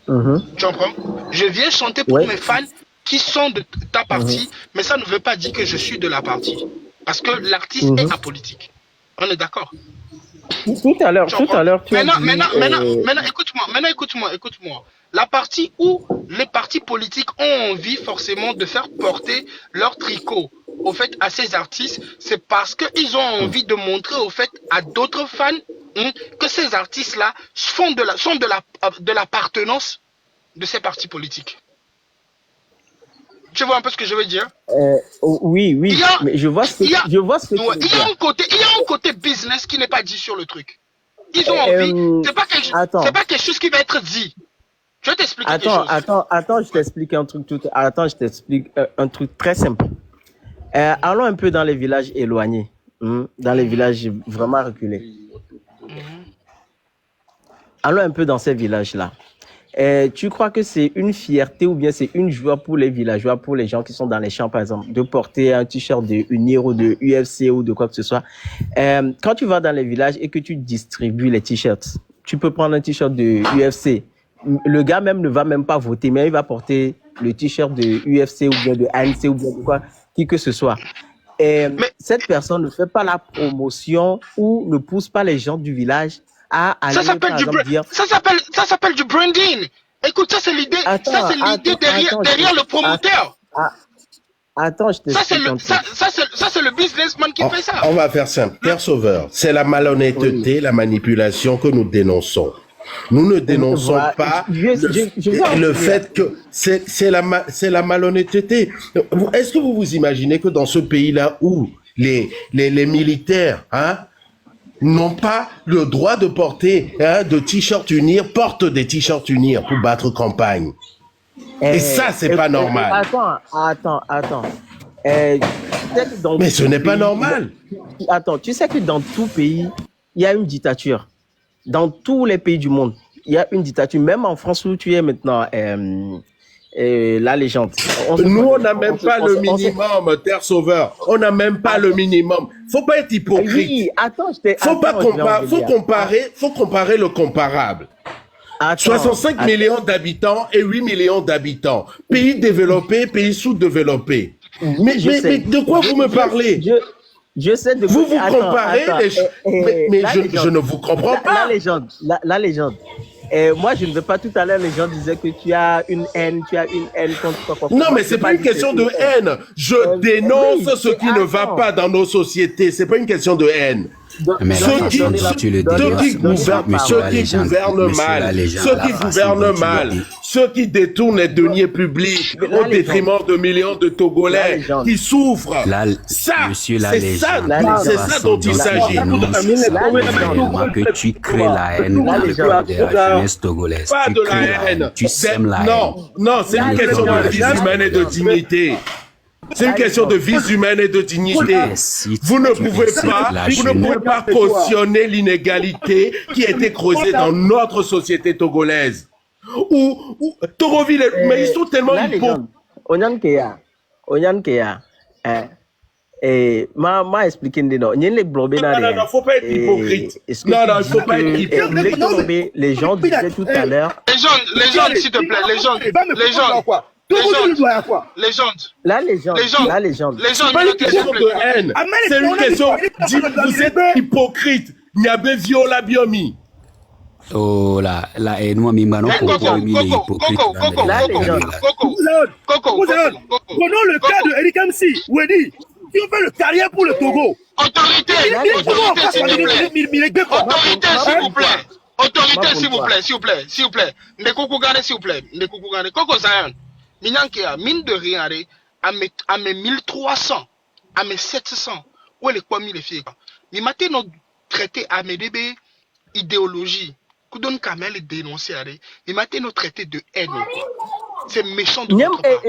Tu comprends? Je viens chanter pour mes fans qui sont de ta partie, mais ça ne veut pas dire que je suis de la partie. Parce que l'artiste est apolitique. On est d'accord? Tout à l'heure, tu as dit... Maintenant, écoute-moi. La partie où les partis politiques ont envie forcément de faire porter leur tricot au fait à ces artistes, c'est parce qu'ils ont envie de montrer au fait à d'autres fans que ces artistes-là sont de l'appartenance de ces partis politiques. Tu vois un peu ce que je veux dire? Oui, mais je vois ce que tu veux dire. Il y a un côté business qui n'est pas dit sur le truc. Ils ont envie, c'est pas quelque chose qui va être dit. Je vais t'expliquer quelque chose. Attends, je t'explique un truc très simple. Allons un peu dans les villages éloignés, dans les villages vraiment reculés. Allons un peu dans ces villages-là. Tu crois que c'est une fierté ou bien c'est une joie pour les villageois, pour les gens qui sont dans les champs, par exemple, de porter un t-shirt de Unir ou de UFC ou de quoi que ce soit? Quand tu vas dans les villages et que tu distribues les t-shirts, tu peux prendre un t-shirt de UFC. Le gars même ne va même pas voter, mais il va porter le t-shirt de UFC ou bien de ANC ou bien de quoi, qui que ce soit. Mais cette personne ne fait pas la promotion ou ne pousse pas les gens du village à aller, ça s'appelle du branding. Écoute, ça c'est l'idée. Ça c'est l'idée derrière le promoteur. Attends, je te ça c'est le businessman qui fait ça. On va faire simple. Père Sauveur, c'est la malhonnêteté, la manipulation que nous dénonçons. Nous ne dénonçons pas le fait que c'est la malhonnêteté. Est-ce que vous vous imaginez que dans ce pays-là où les militaires, n'ont pas le droit de porter de t-shirt Unir, portent des t-shirts Unir pour battre campagne. Et ça, c'est pas normal. Attends. Mais ce n'est pas normal. Attends, tu sais que dans tout pays, il y a une dictature. Dans tous les pays du monde, il y a une dictature. Même en France où tu es maintenant, la légende. Nous, on n'a même pas le minimum, Terre Sauveur. On n'a même pas le minimum. Faut pas être hypocrite. Oui, attends, faut comparer le comparable. 65 millions d'habitants et 8 millions d'habitants. Pays développés, pays sous-développés. Mais de quoi vous me parlez? Je sais de vous comparez mais je ne vous comprends pas. La légende. Moi, je ne veux pas, tout à l'heure, les gens disaient que tu as une haine contre quoi. Non, mais c'est pas une question de haine. Je dénonce ce qui ne va pas dans nos sociétés. C'est pas une question de haine. Ceux qui gouvernent mal, ceux qui détournent les deniers publics au détriment de millions de Togolais qui souffrent. C'est ça dont il s'agit. Que tu crées la haine dans le cœur de la jeunesse togolaise. Pas de la haine. Tu sèmes la haine. Non, c'est une question de vie humaine et de dignité. C'est une question de vie humaine et de dignité. Vous ne pouvez pas cautionner l'inégalité qui a été creusée dans notre société togolaise. Togoville, mais ils sont tellement hypocrites. Onyankeya, m'a expliqué non, Non, faut pas être hypocrite. Non, il faut pas être hypocrite. Les gens disaient tout à l'heure. Les gens, s'il te plaît, les gens. La légende. De haine. C'est une question. Vous êtes hypocrite. Niabe viola biomi. Oh la haine, moi, Mimano, Coco. Prenons le cas de Eric MC. Wedi, si on fait le carrière pour le Togo. Autorité, s'il vous plaît. Ndekukugane, s'il vous plaît. Coco Zion. Minyankia, mine de rien, à mes 1300, à mes 700, où est quoi les filles? Mais maintenant, notre traité à mes DB, idéologie, Koudon Kamel est dénoncé, mais maintenant, notre traité de haine, c'est méchant de notre part.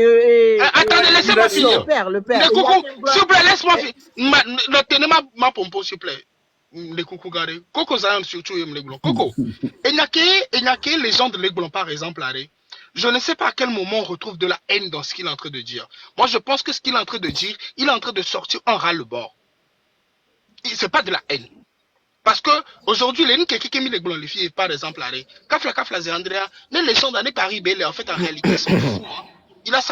Attendez, laissez-moi finir. Le père. S'il vous plaît, laisse-moi finir. Tenez ma pompo, s'il vous plaît. Les coucou gardés. Coco Zion surtout les blancs. Coco. Et n'y a que les gens de les blancs, par exemple, je ne sais pas à quel moment on retrouve de la haine dans ce qu'il est en train de dire. Moi, je pense que ce qu'il est en train de dire, il est en train de sortir un ras-le-bord. C'est pas de la haine. Parce que aujourd'hui, les qui mis les blancs, les filles, par exemple, Kafla Zéandrea, les gens d'année Paris, en fait, en réalité, ils sont fous. Il a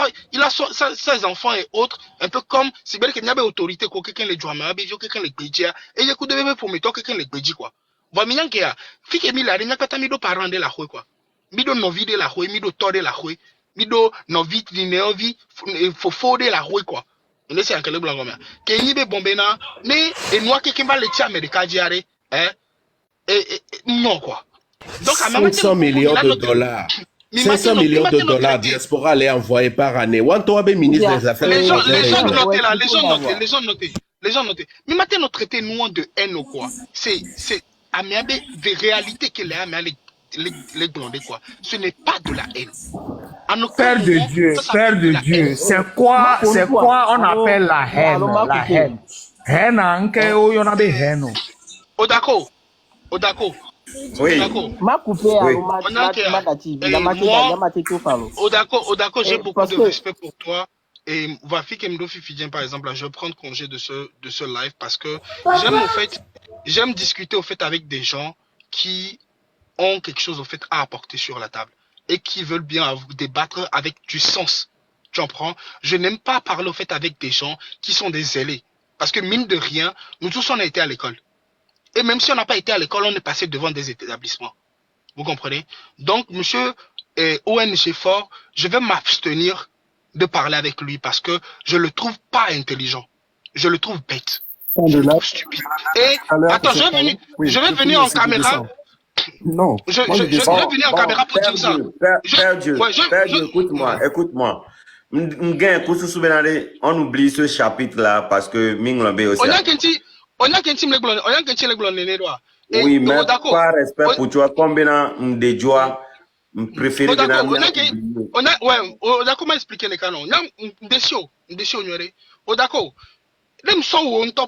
ses enfants et autres, un peu comme si il y avait autorité, quelqu'un les jouait, quelqu'un les bédia, et il y a coup de bébé pour mettre quelqu'un les bédi, quoi. Voilà, il y a fille qui est mis là, il n'y a pas mis de parents de la rue, quoi. Mido novi de la rue, mido tord de la rue, mido novi, il faut faux de la rue, quoi. On est en quel blanc, comme ça. Qu'il y ait bombena, mais, et moi, quelqu'un va les tirer, mais les cas diarrhée, non, quoi. Donc, à 500 millions de dollars. 500 millions de dollars diaspora les envoyer par année. Wantoabe ministre des Affaires étrangères. Les gens notés. Mais maintenant, notre traité noir de haine ou quoi? C'est Amiabe des réalités qu'il a amené les blondés, quoi. Ce n'est pas de la haine. Père de Dieu, c'est quoi on appelle la haine? Haine, anke o yon a des haine. Odako. Oui. Ma coupé Odako, j'ai beaucoup de respect pour toi. Et Vafi Kemdofi Fidien, par exemple, là, je vais prendre congé de ce live parce que j'aime discuter au fait avec des gens qui ont quelque chose au fait à apporter sur la table et qui veulent bien débattre avec du sens. Tu comprends? Je n'aime pas parler au fait avec des gens qui sont des zélés. Parce que mine de rien, nous tous on a été à l'école. Et même si on n'a pas été à l'école, on est passé devant des établissements. Vous comprenez? Donc, monsieur ONG Fort, je vais m'abstenir de parler avec lui parce que je le trouve pas intelligent. Je le trouve bête. Je le trouve stupide. Et, attends, je vais venir en caméra. Non. Je vais venir en caméra pour dire ça. Père Dieu, écoute-moi. On oublie ce chapitre-là parce que Minglambe aussi. Oui, mais par respect pour toi, combien de joie préféré de on a comment expliquer les canons.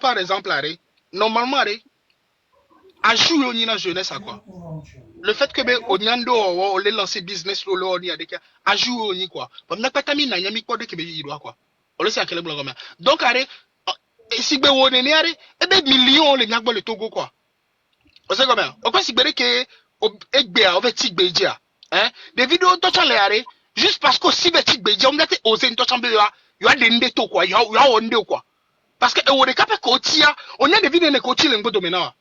Par exemple, normalement, à jouer au Nina jeunesse à quoi? Le fait que Onyando on les lancer business lolo ni adeka a jouer au ni quoi. On n'a pas tami na nyami quoi de que il doit quoi. On le sait à quel blanc comme donc arrêt si be wone ni arrêt et be millions les nyagbo le Togo quoi. On sait comment? On peut si be que egbe a over tig beja hein des vidéos to chan les arrêt juste parce que si be tig beja on n'a été osé to chan be yo a dende to quoi yo onde quoi. Parce que on est capable kotia on a des vidéos ne kotia le ngodo maintenant.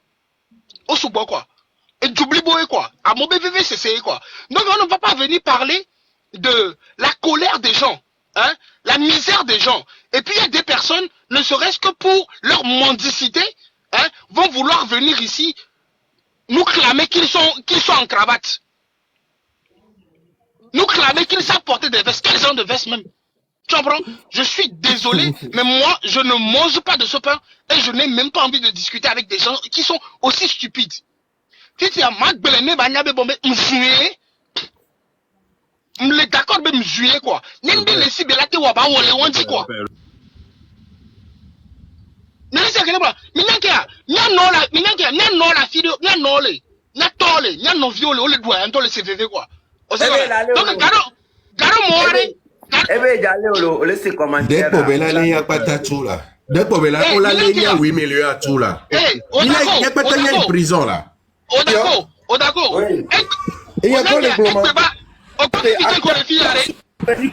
Au sous-bois quoi. Et j'oublie quoi. À mon BVV, c'est quoi. Donc on ne va pas venir parler de la colère des gens, hein, la misère des gens. Et puis il y a des personnes, ne serait-ce que pour leur mendicité, hein, vont vouloir venir ici nous clamer qu'ils sont en cravate. Nous clamer qu'ils savent porter des vestes. Quel genre de vestes même? Tu comprends? Je suis désolé, mais moi, je ne mange pas de ce pain et je n'ai même pas envie de discuter avec des gens qui sont aussi stupides. Si tu as mal belé, d'accord, mais m'jouer quoi. N'importe les si belate ou pas, on dit quoi. c'est que minankia nya no la minankia nya no la fille nya no le nya tole nya no viole o le doit en le CVV quoi o se donc garo moare ebe jale o le se commentaire dès que là il y a pas ta tout là dès que là on la ligne à 8 millions à tout là il y a pas de prison là Odako Et il y a quoi les gros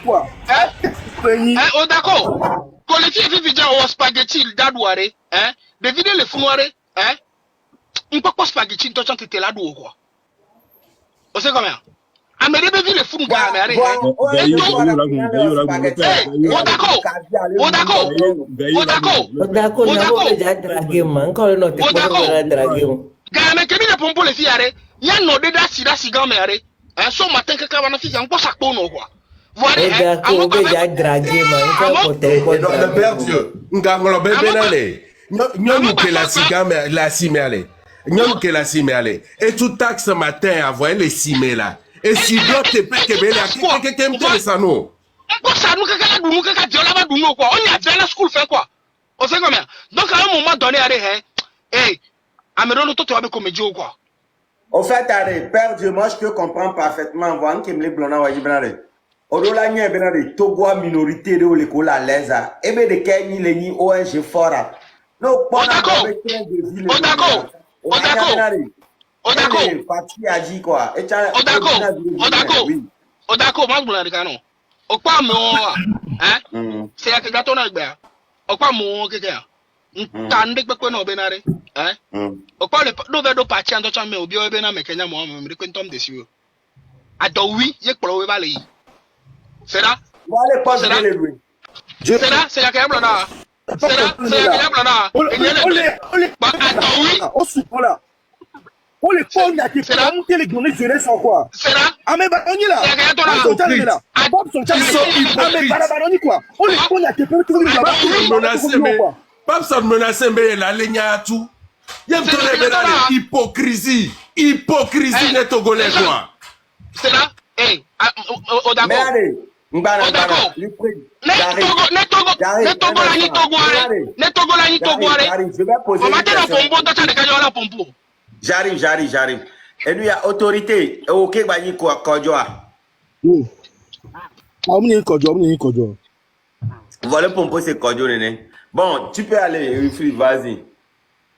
quoi Odako quand les filles vivent déjà au spaghetti d'adouare hein de vider les founoire hein on peut pas spaghetti toi tu étais là d'où quoi on sait comment américain de vivre les fous quoi américain Odako Game kemi ne pompo le fiare ya no de da sida siga mere so matin que kabana fi yan posa ko no quoi voilà on va déjà draguer le père Dieu ngangolo bébé nale nyonu ke la siga mais la simele nyonu ke la simele et tout taxe ce matin avoir les simé là et si doit te payer que bela que me ça non pour ça nous kaka dunu kaka diola ba dunu quoi on y a bien la school fait quoi on sait combien donc à un moment donné hey Améron, toi, tu vas me comédie ou quoi? Au fait, Père Dieu, moi, je te comprends parfaitement. Voilà, qui me les blonds, ouais, Ibrahim. Au-delà, il y a des Togo minorité de l'école à l'aise. Et bien, de Kenya, les ni ONG fort. Non, pas d'accord. Parti a dit quoi? Odako, moi, je vous l'ai dit, au pas moi, hein? C'est à que gâteau n'a pas. Au pas moi, quelqu'un. Tande pe no benare o pa le do be do pa chi ando cha me obi o be na me Kenya mo me re kwentom de siwo ado wi ye poro we ba le yi será vale pas de le lui será que habla na será que habla na ole ba ado wi o supo là o le pon na ki pa on tele gone jeunesse en quoi será ame ba on y là Bob son challenge ame ba on y quoi o le pon na ki pa tout le Papson menace mais la ligne à tout. Il y a hypocrisie des Togolais quoi. C'est là, Odako. J'arrive. Et lui, il y a autorité. Ok, Bani Kodjoa. Voilà pour me c'est Kodjo, Néné. Bon, tu peux aller, vas-y.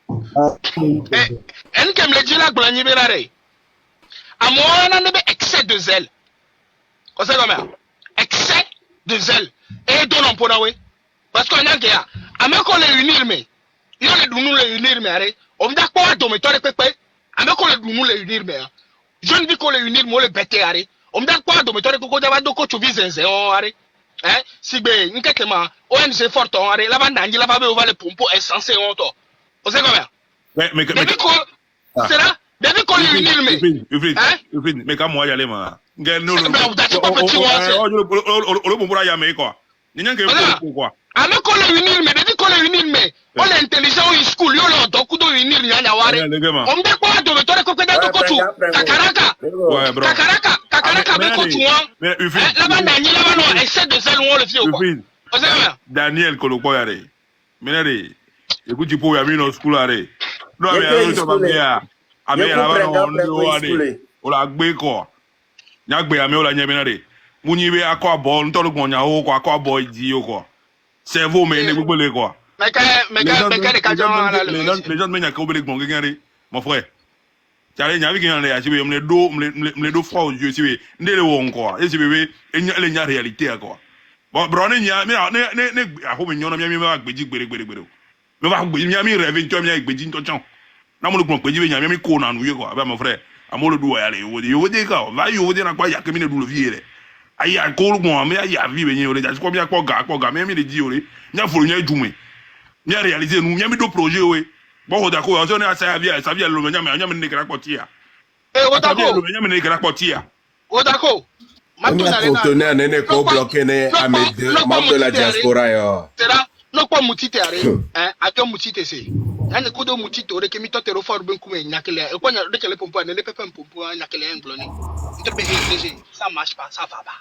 En kem le dila glani berare. Amona ne be excès de zèle. On sait comment? Excès de zèle. Et don on pona we. Parce qu'on a gaya. Ameko le unir me. Il le dunu le unir me are. On da quoi do me tore pepe. Ameko le dunu le unir me. Je ne dis qu'on le unir mo le bete are. On da quoi do me tore ko da ba do ko chubi zenze on are. Hein? Si ben, nkekema, ONG fort on are, là-bas, nangi, là-bas, on va le pompo essentiel on to. On sait combien? Mais c'est là? Depuis qu'on lui unit, mais quand moi, y aller, ma. Alors qu'on le unit, mais depuis qu'on le unit, mais on est intelligent, il school, il y a donc coup de unir, il y a ware. On me dit quoi de toi, le copain de Kotu, Kakaraka, mais Kotu, là-bas, Daniel, là-bas, essaie de zèle, on le fait. Daniel, Koloko, yare. Mais écoute, tu peux y aller dans school, yare. Non, mais on a gbé quoi. N'a gbé à me, on l'a nyabénare. Mounibe à quoi bon, nous t'en le quoi, quoi boy dit quoi. C'est vous, mais ne vous voulez quoi. Les gens me n'ont qu'au belé bon, mon frère. T'as rien vu qu'il y en a, si vous me deux fois aux yeux, si vous ne le voyez quoi. Et si vous voyez, il y a la réalité quoi. Bon, Brown, y a, mais à home, il y en a mis à Bédji, mais va vous y a mis rêvé, tu as mis avec Bédji, ton chant. N'a mon grand Bédji, il y a mis qu'on a noué quoi, avec mon frère. À mon le doigt aller, vous dites quoi, va y dire à quoi il y a que mine de levier. Aïe, à quoi bon, mais aïe, à vivre, il y a quoi bien quoi, même il dit, il y a fourni du mais. Il y a réalisé, nous, il y a mis deux projets, oui. Bon, d'accord, on a ça vient le mien, mais il y a mis des crapotiers. Eh, Odako. Il y a mis des crapotiers. Odako. On a contenue un nez bloqué à mes deux membres de la diaspora. C'est là, non pas moutite, hein, à ton moutite, c'est. Un coup de moutite, on est mis tout au fort, ben, comme il n'y a que les. Et quand il y a des pompes, il n'y a pas de pompes, il n'y a que les inglonés. Ça marche pas, ça va pas.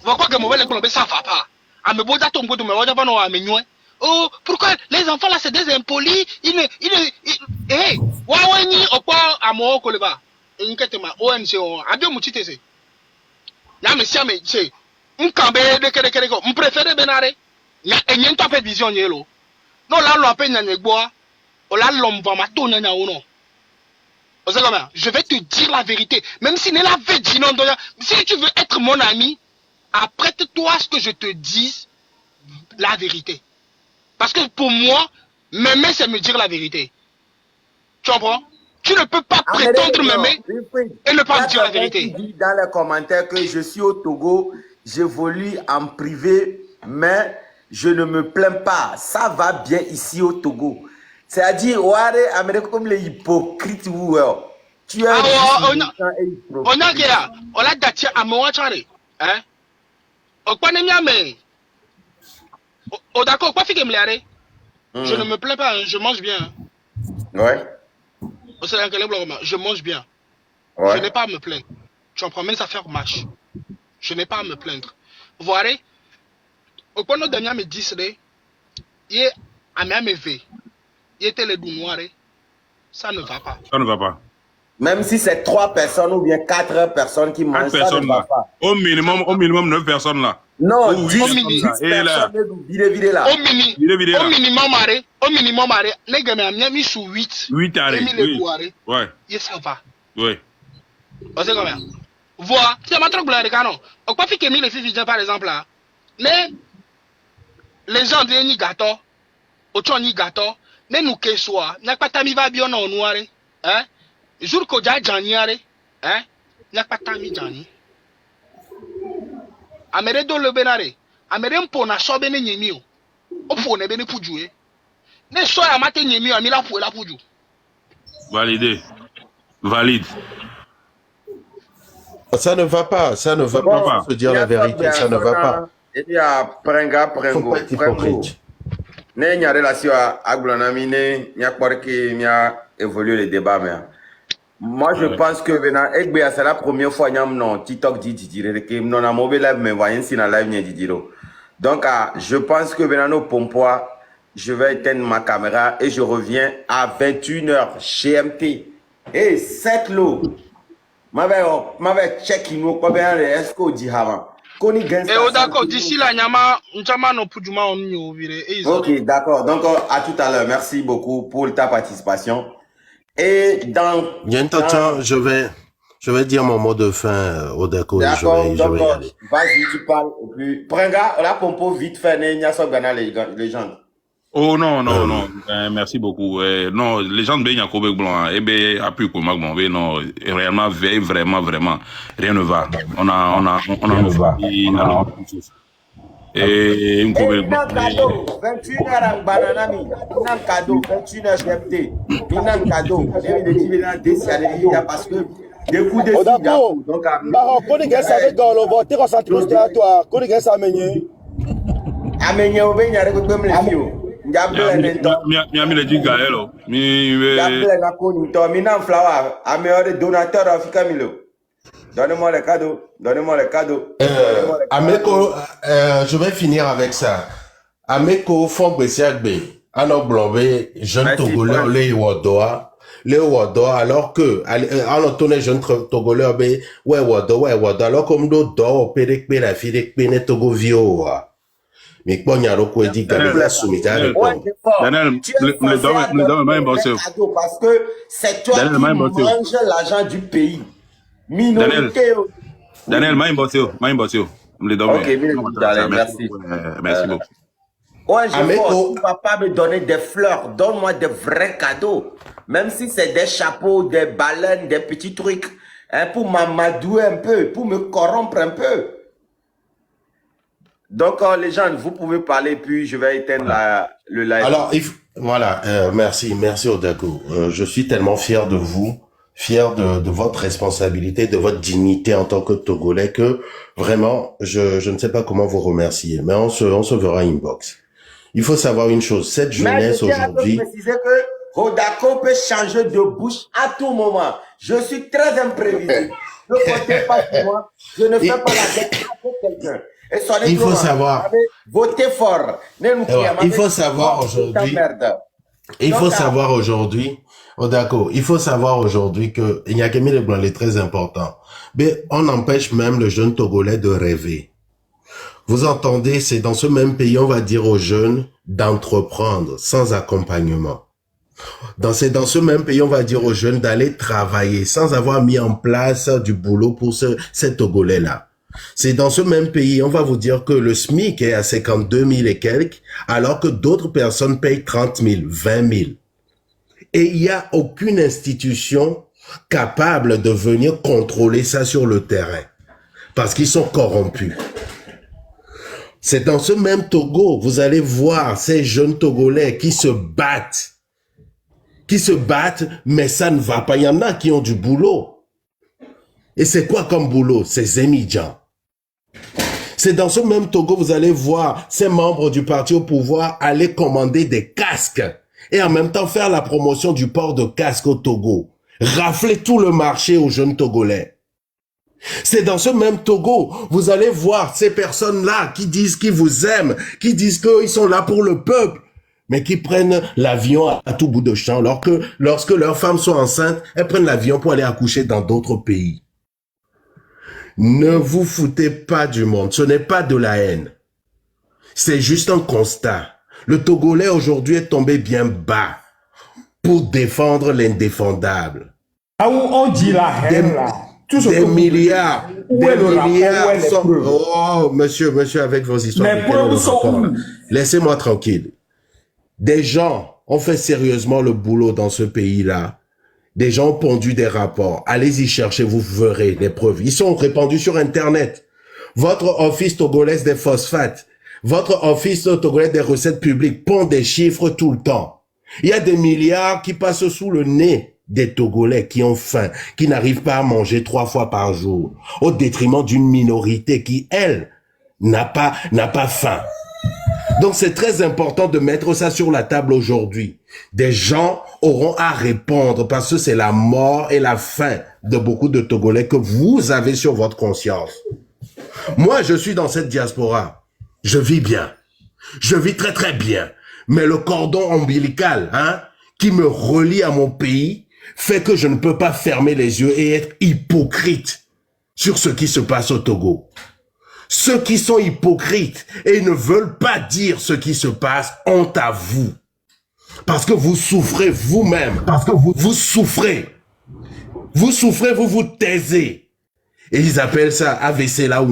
Pourquoi que mauvais les ça va pas? À me boire ton goût de me voir devant nous à me nouer. Oh, pourquoi Les enfants là, c'est des impolis. Hey, Waweni, Opa, Amo, Koleba. Inketema, ONG, Adio Mutitese. Yame Siame, c'est. Mkambe, de Kereko. M'préfère Benare. Y'a un peu de vision, yellow. Non, là, l'on appelle Nanyegboa. On l'a l'homme va ma tourner na ou non. Je vais te dire la vérité. Même si Nela veut dire non, si tu veux être mon ami, apprête-toi à ce que je te dise la vérité. Parce que pour moi, m'aimer, c'est me dire la vérité. Tu comprends? Tu ne peux pas prétendre m'aimer et ne pas me dire la vérité. Dit dans les commentaires que je suis au Togo, j'évolue en privé, mais je ne me plains pas. Ça va bien ici au Togo. C'est-à-dire, comme les hypocrites, tu es on a gagné. On a daté à moi, Charlie. Hein? On connaît bien, mais. Oh, d'accord, quoi, fait me l'air? Je ne me plains pas, je mange bien. Ouais. Je mange bien. Ouais. Je n'ai pas à me plaindre. Tu comprends, même ça fait marche. Je n'ai pas à me plaindre. Vous voyez? Au point où Daniel me dit, il est à mes V. Il était le doux noir. Ça ne va pas. Ça ne va pas. Même si c'est 3 personnes ou bien 4 personnes qui mangent, ça ne va pas. Au minimum 9 personnes là. Non, 10 personnes là. Au minimum, les gars, m'ont mis sous 8. 8 arrêts. Ouais. Et ça va. Ouais. On sait combien. Voilà. C'est ma trop blague, canon. On peut faire que les filles, par exemple, là. Les gens de ni gâteau. Autant ni gâteau. Ne nous que soit. N'a pas tami va bien en noir. Hein? Jour que j'ai janiare. Hein? N'a pas tami jani. Amere do le benare. Amere mpona so bene nyemio. Opo ne bene pour jouer. Ne so ya mate nyemio ami la pour jouer. Validé. Valide. Ça ne va pas, ça ne va pas. Se dire la vérité, ça ne va pas. Et il y a Prenga, Faut pas être hypocrite. Il y a relation à Glonamine, il y a quoi qui a évolué le débat. Mais moi, je pense que c'est la première fois que non TikTok dit que non a mauvais live mais voyez si na live ni dit. Donc je pense que nos pompois, je vais éteindre ma caméra et je reviens à 21h GMT. Et 7 lots. M'avait checké nous combien est-ce qu'on dit avant. Et d'accord, d'ici là, N'Chama no Pujuma on y ouvre. Ok, d'accord. Donc à tout à l'heure. Merci beaucoup pour ta participation. Et dans. Bientôt, je vais dire mon mot de fin au déco. D'accord, je vais y aller. Vas-y, tu parles. Et puis, Prenga, la pompo vite fait, il y a ça les gens. Oh non. Merci beaucoup. Non, les gens de Benyakobe Blanc, a pu comme non, réellement, vraiment, rien ne va. On ne va. Et une cadeau, 21h bananami, un cadeau, 21h GMT, un cadeau, parce que des coups de fil. Donc, mi le dit Gaël mi donateur Africa Milo. Donnez-moi le cadeau. Ameko, je vais finir avec ça. Ameko fond Bessiagbe, Ano Blombe, jeune Togolais, les Wadoa, alors que, en tourné jeune Togolais, ouais, Wado, alors comme d'autres, Pérec, la fille, Pene Togo Vio. Mais quand il y a le coup, il dit Daniel, me donne parce que c'est toi qui manges l'argent du pays. Minorité. Daniel, Maïmbossio. Ok, merci. Merci beaucoup. Ouais, tu ne vas pas me donner des fleurs. Donne-moi des vrais cadeaux. Même si c'est des chapeaux, des baleines, des petits trucs. Hein, pour m'amadouer un peu, pour me corrompre un peu. Donc, les gens, vous pouvez parler, puis je vais éteindre le live. Alors, voilà, merci Odago. Je suis tellement fier de vous, fier de votre responsabilité, de votre dignité en tant que Togolais, que vraiment, je ne sais pas comment vous remercier, mais on se verra inbox. Il faut savoir une chose, cette jeunesse aujourd'hui... Je préciser que Odako peut changer de bouche à tout moment. Je suis très imprévisible. Ne comptez pas sur moi. Je ne fais pas la guerre avec quelqu'un. Il faut savoir. Votez fort. Il faut savoir aujourd'hui. Il faut savoir aujourd'hui. Oh, d'accord. Il faut savoir aujourd'hui que Nyakemi Leblanc est très important. Mais on empêche même le jeune Togolais de rêver. Vous entendez, c'est dans ce même pays, on va dire aux jeunes d'entreprendre sans accompagnement. C'est dans ce même pays, on va dire aux jeunes d'aller travailler sans avoir mis en place du boulot pour ces Togolais-là. C'est dans ce même pays, on va vous dire que le SMIC est à 52 000 et quelques, alors que d'autres personnes payent 30 000, 20 000. Et il n'y a aucune institution capable de venir contrôler ça sur le terrain, parce qu'ils sont corrompus. C'est dans ce même Togo, vous allez voir ces jeunes Togolais qui se battent, mais ça ne va pas. Il y en a qui ont du boulot. Et c'est quoi comme boulot? C'est Zemidjan. C'est dans ce même Togo, vous allez voir ces membres du parti au pouvoir aller commander des casques et en même temps faire la promotion du port de casque au Togo. Rafler tout le marché aux jeunes Togolais. C'est dans ce même Togo, vous allez voir ces personnes-là qui disent qu'ils vous aiment, qui disent qu'ils sont là pour le peuple, mais qui prennent l'avion à tout bout de champ, alors que lorsque leurs femmes sont enceintes, elles prennent l'avion pour aller accoucher dans d'autres pays. Ne vous foutez pas du monde, ce n'est pas de la haine. C'est juste un constat. Le Togolais aujourd'hui est tombé bien bas pour défendre l'indéfendable. Là où on dit la haine, là. Des milliards sont... Oh, monsieur, avec vos histoires. Les preuves sont où? Laissez-moi tranquille. Des gens ont fait sérieusement le boulot dans ce pays-là. Des gens ont pondu des rapports. Allez-y chercher, vous verrez les preuves. Ils sont répandus sur Internet. Votre office togolais des phosphates, votre office togolais des recettes publiques pond des chiffres tout le temps. Il y a des milliards qui passent sous le nez des Togolais qui ont faim, qui n'arrivent pas à manger 3 fois par jour, au détriment d'une minorité qui, elle, n'a pas faim. Donc c'est très important de mettre ça sur la table aujourd'hui. Des gens auront à répondre parce que c'est la mort et la faim de beaucoup de Togolais que vous avez sur votre conscience. Moi, je suis dans cette diaspora. Je vis bien. Je vis très très bien. Mais le cordon ombilical, qui me relie à mon pays, fait que je ne peux pas fermer les yeux et être hypocrite sur ce qui se passe au Togo. Ceux qui sont hypocrites et ne veulent pas dire ce qui se passe, honte à vous. Parce que vous souffrez vous-même. Parce que vous souffrez. Vous souffrez, vous vous taisez. Et ils appellent ça AVC là ou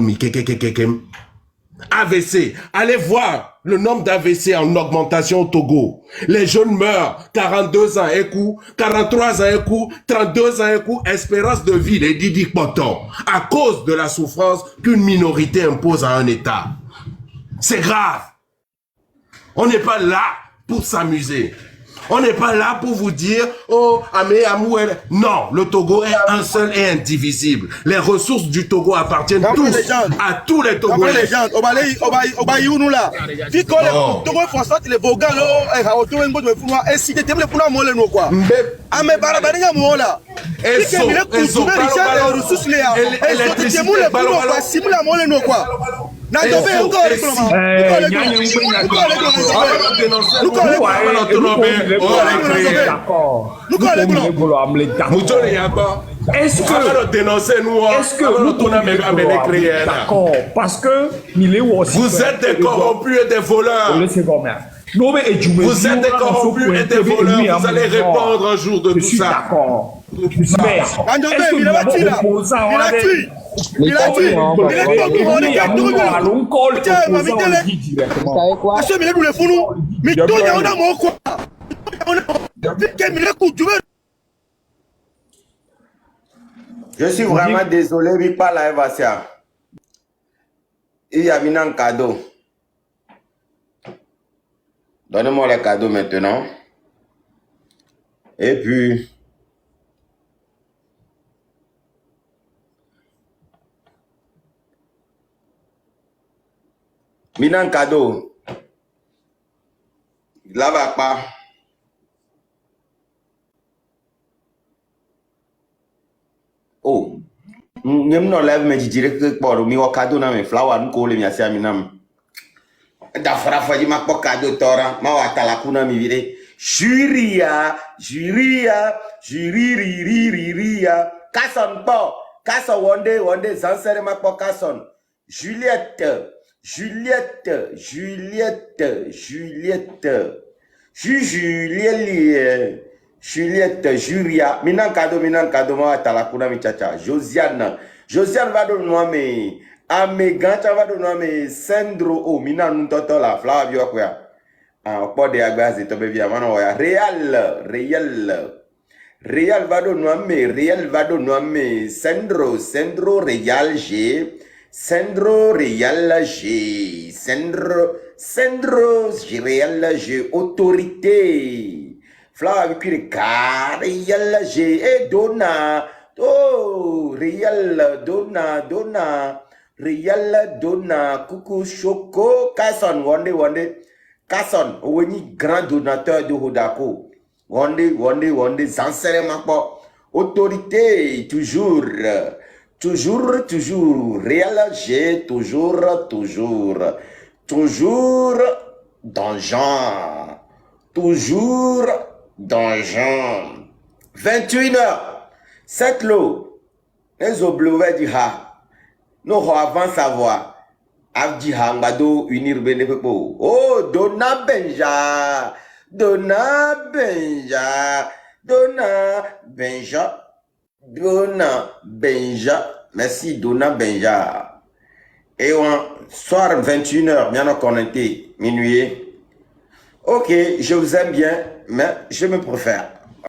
AVC. Allez voir le nombre d'AVC en augmentation au Togo. Les jeunes meurent. 42 ans un coup, 43 ans un coup, 32 ans un coup. Espérance de vie, les Didi Poton. À cause de la souffrance qu'une minorité impose à un État. C'est grave. On n'est pas là pour s'amuser. On n'est pas là pour vous dire, oh, Amé Amouel. Non, le Togo est un seul et indivisible. Les ressources du Togo appartiennent tous à tous les Togolais. Les gens, est-ce que d'accord, parce que vous êtes des corrompus et des voleurs. Vous êtes des corrompus et des voleurs. Vous allez répondre un jour de tout ça. Mais est-ce que je suis vraiment désolé, mais pas la Evasia. Il y a mis un cadeau. Donnez-moi le cadeau maintenant. Et puis... Minan cadeau. Là va pas. Oh. Nyem no live me jijire ke kporo mi wakado na me flower nko le mi asia mi nam. Da frafa ji makpo kado tora ma wa talakuna mi vire. Juria, juriria. Kasson po. Kasson one day zansere makpo Kasson. Juliette. Juliette, Juria, minan kado ma talakuna mi chacha. Josiane va do noa me. Ame gancha va do noa me. Sandro o minan nuntoto la flower bio kwa. Okpo de agbazi to be via mano ya. Real va do noa me. Sandro Real G. Sandro Real G. Autorité. Flower avec le car, Real G. Et Donna. Oh, Real Donna. Coucou Choco. Kasson, one day. Kasson, oueni grand donateur de Hodako. One day. Sincèrement pas. Autorité, toujours. Real G, toujours. Dans genre. Toujours dans genre. 21h. 7 lots. Les oblouvés du ha. Nous avant savoir. Avdi hangado unir benepepo. Oh, Donna Benja. Merci, Donna Benja. Et on, soir 21h, bien en connecté, minuit. Ok, je vous aime bien, mais je me préfère.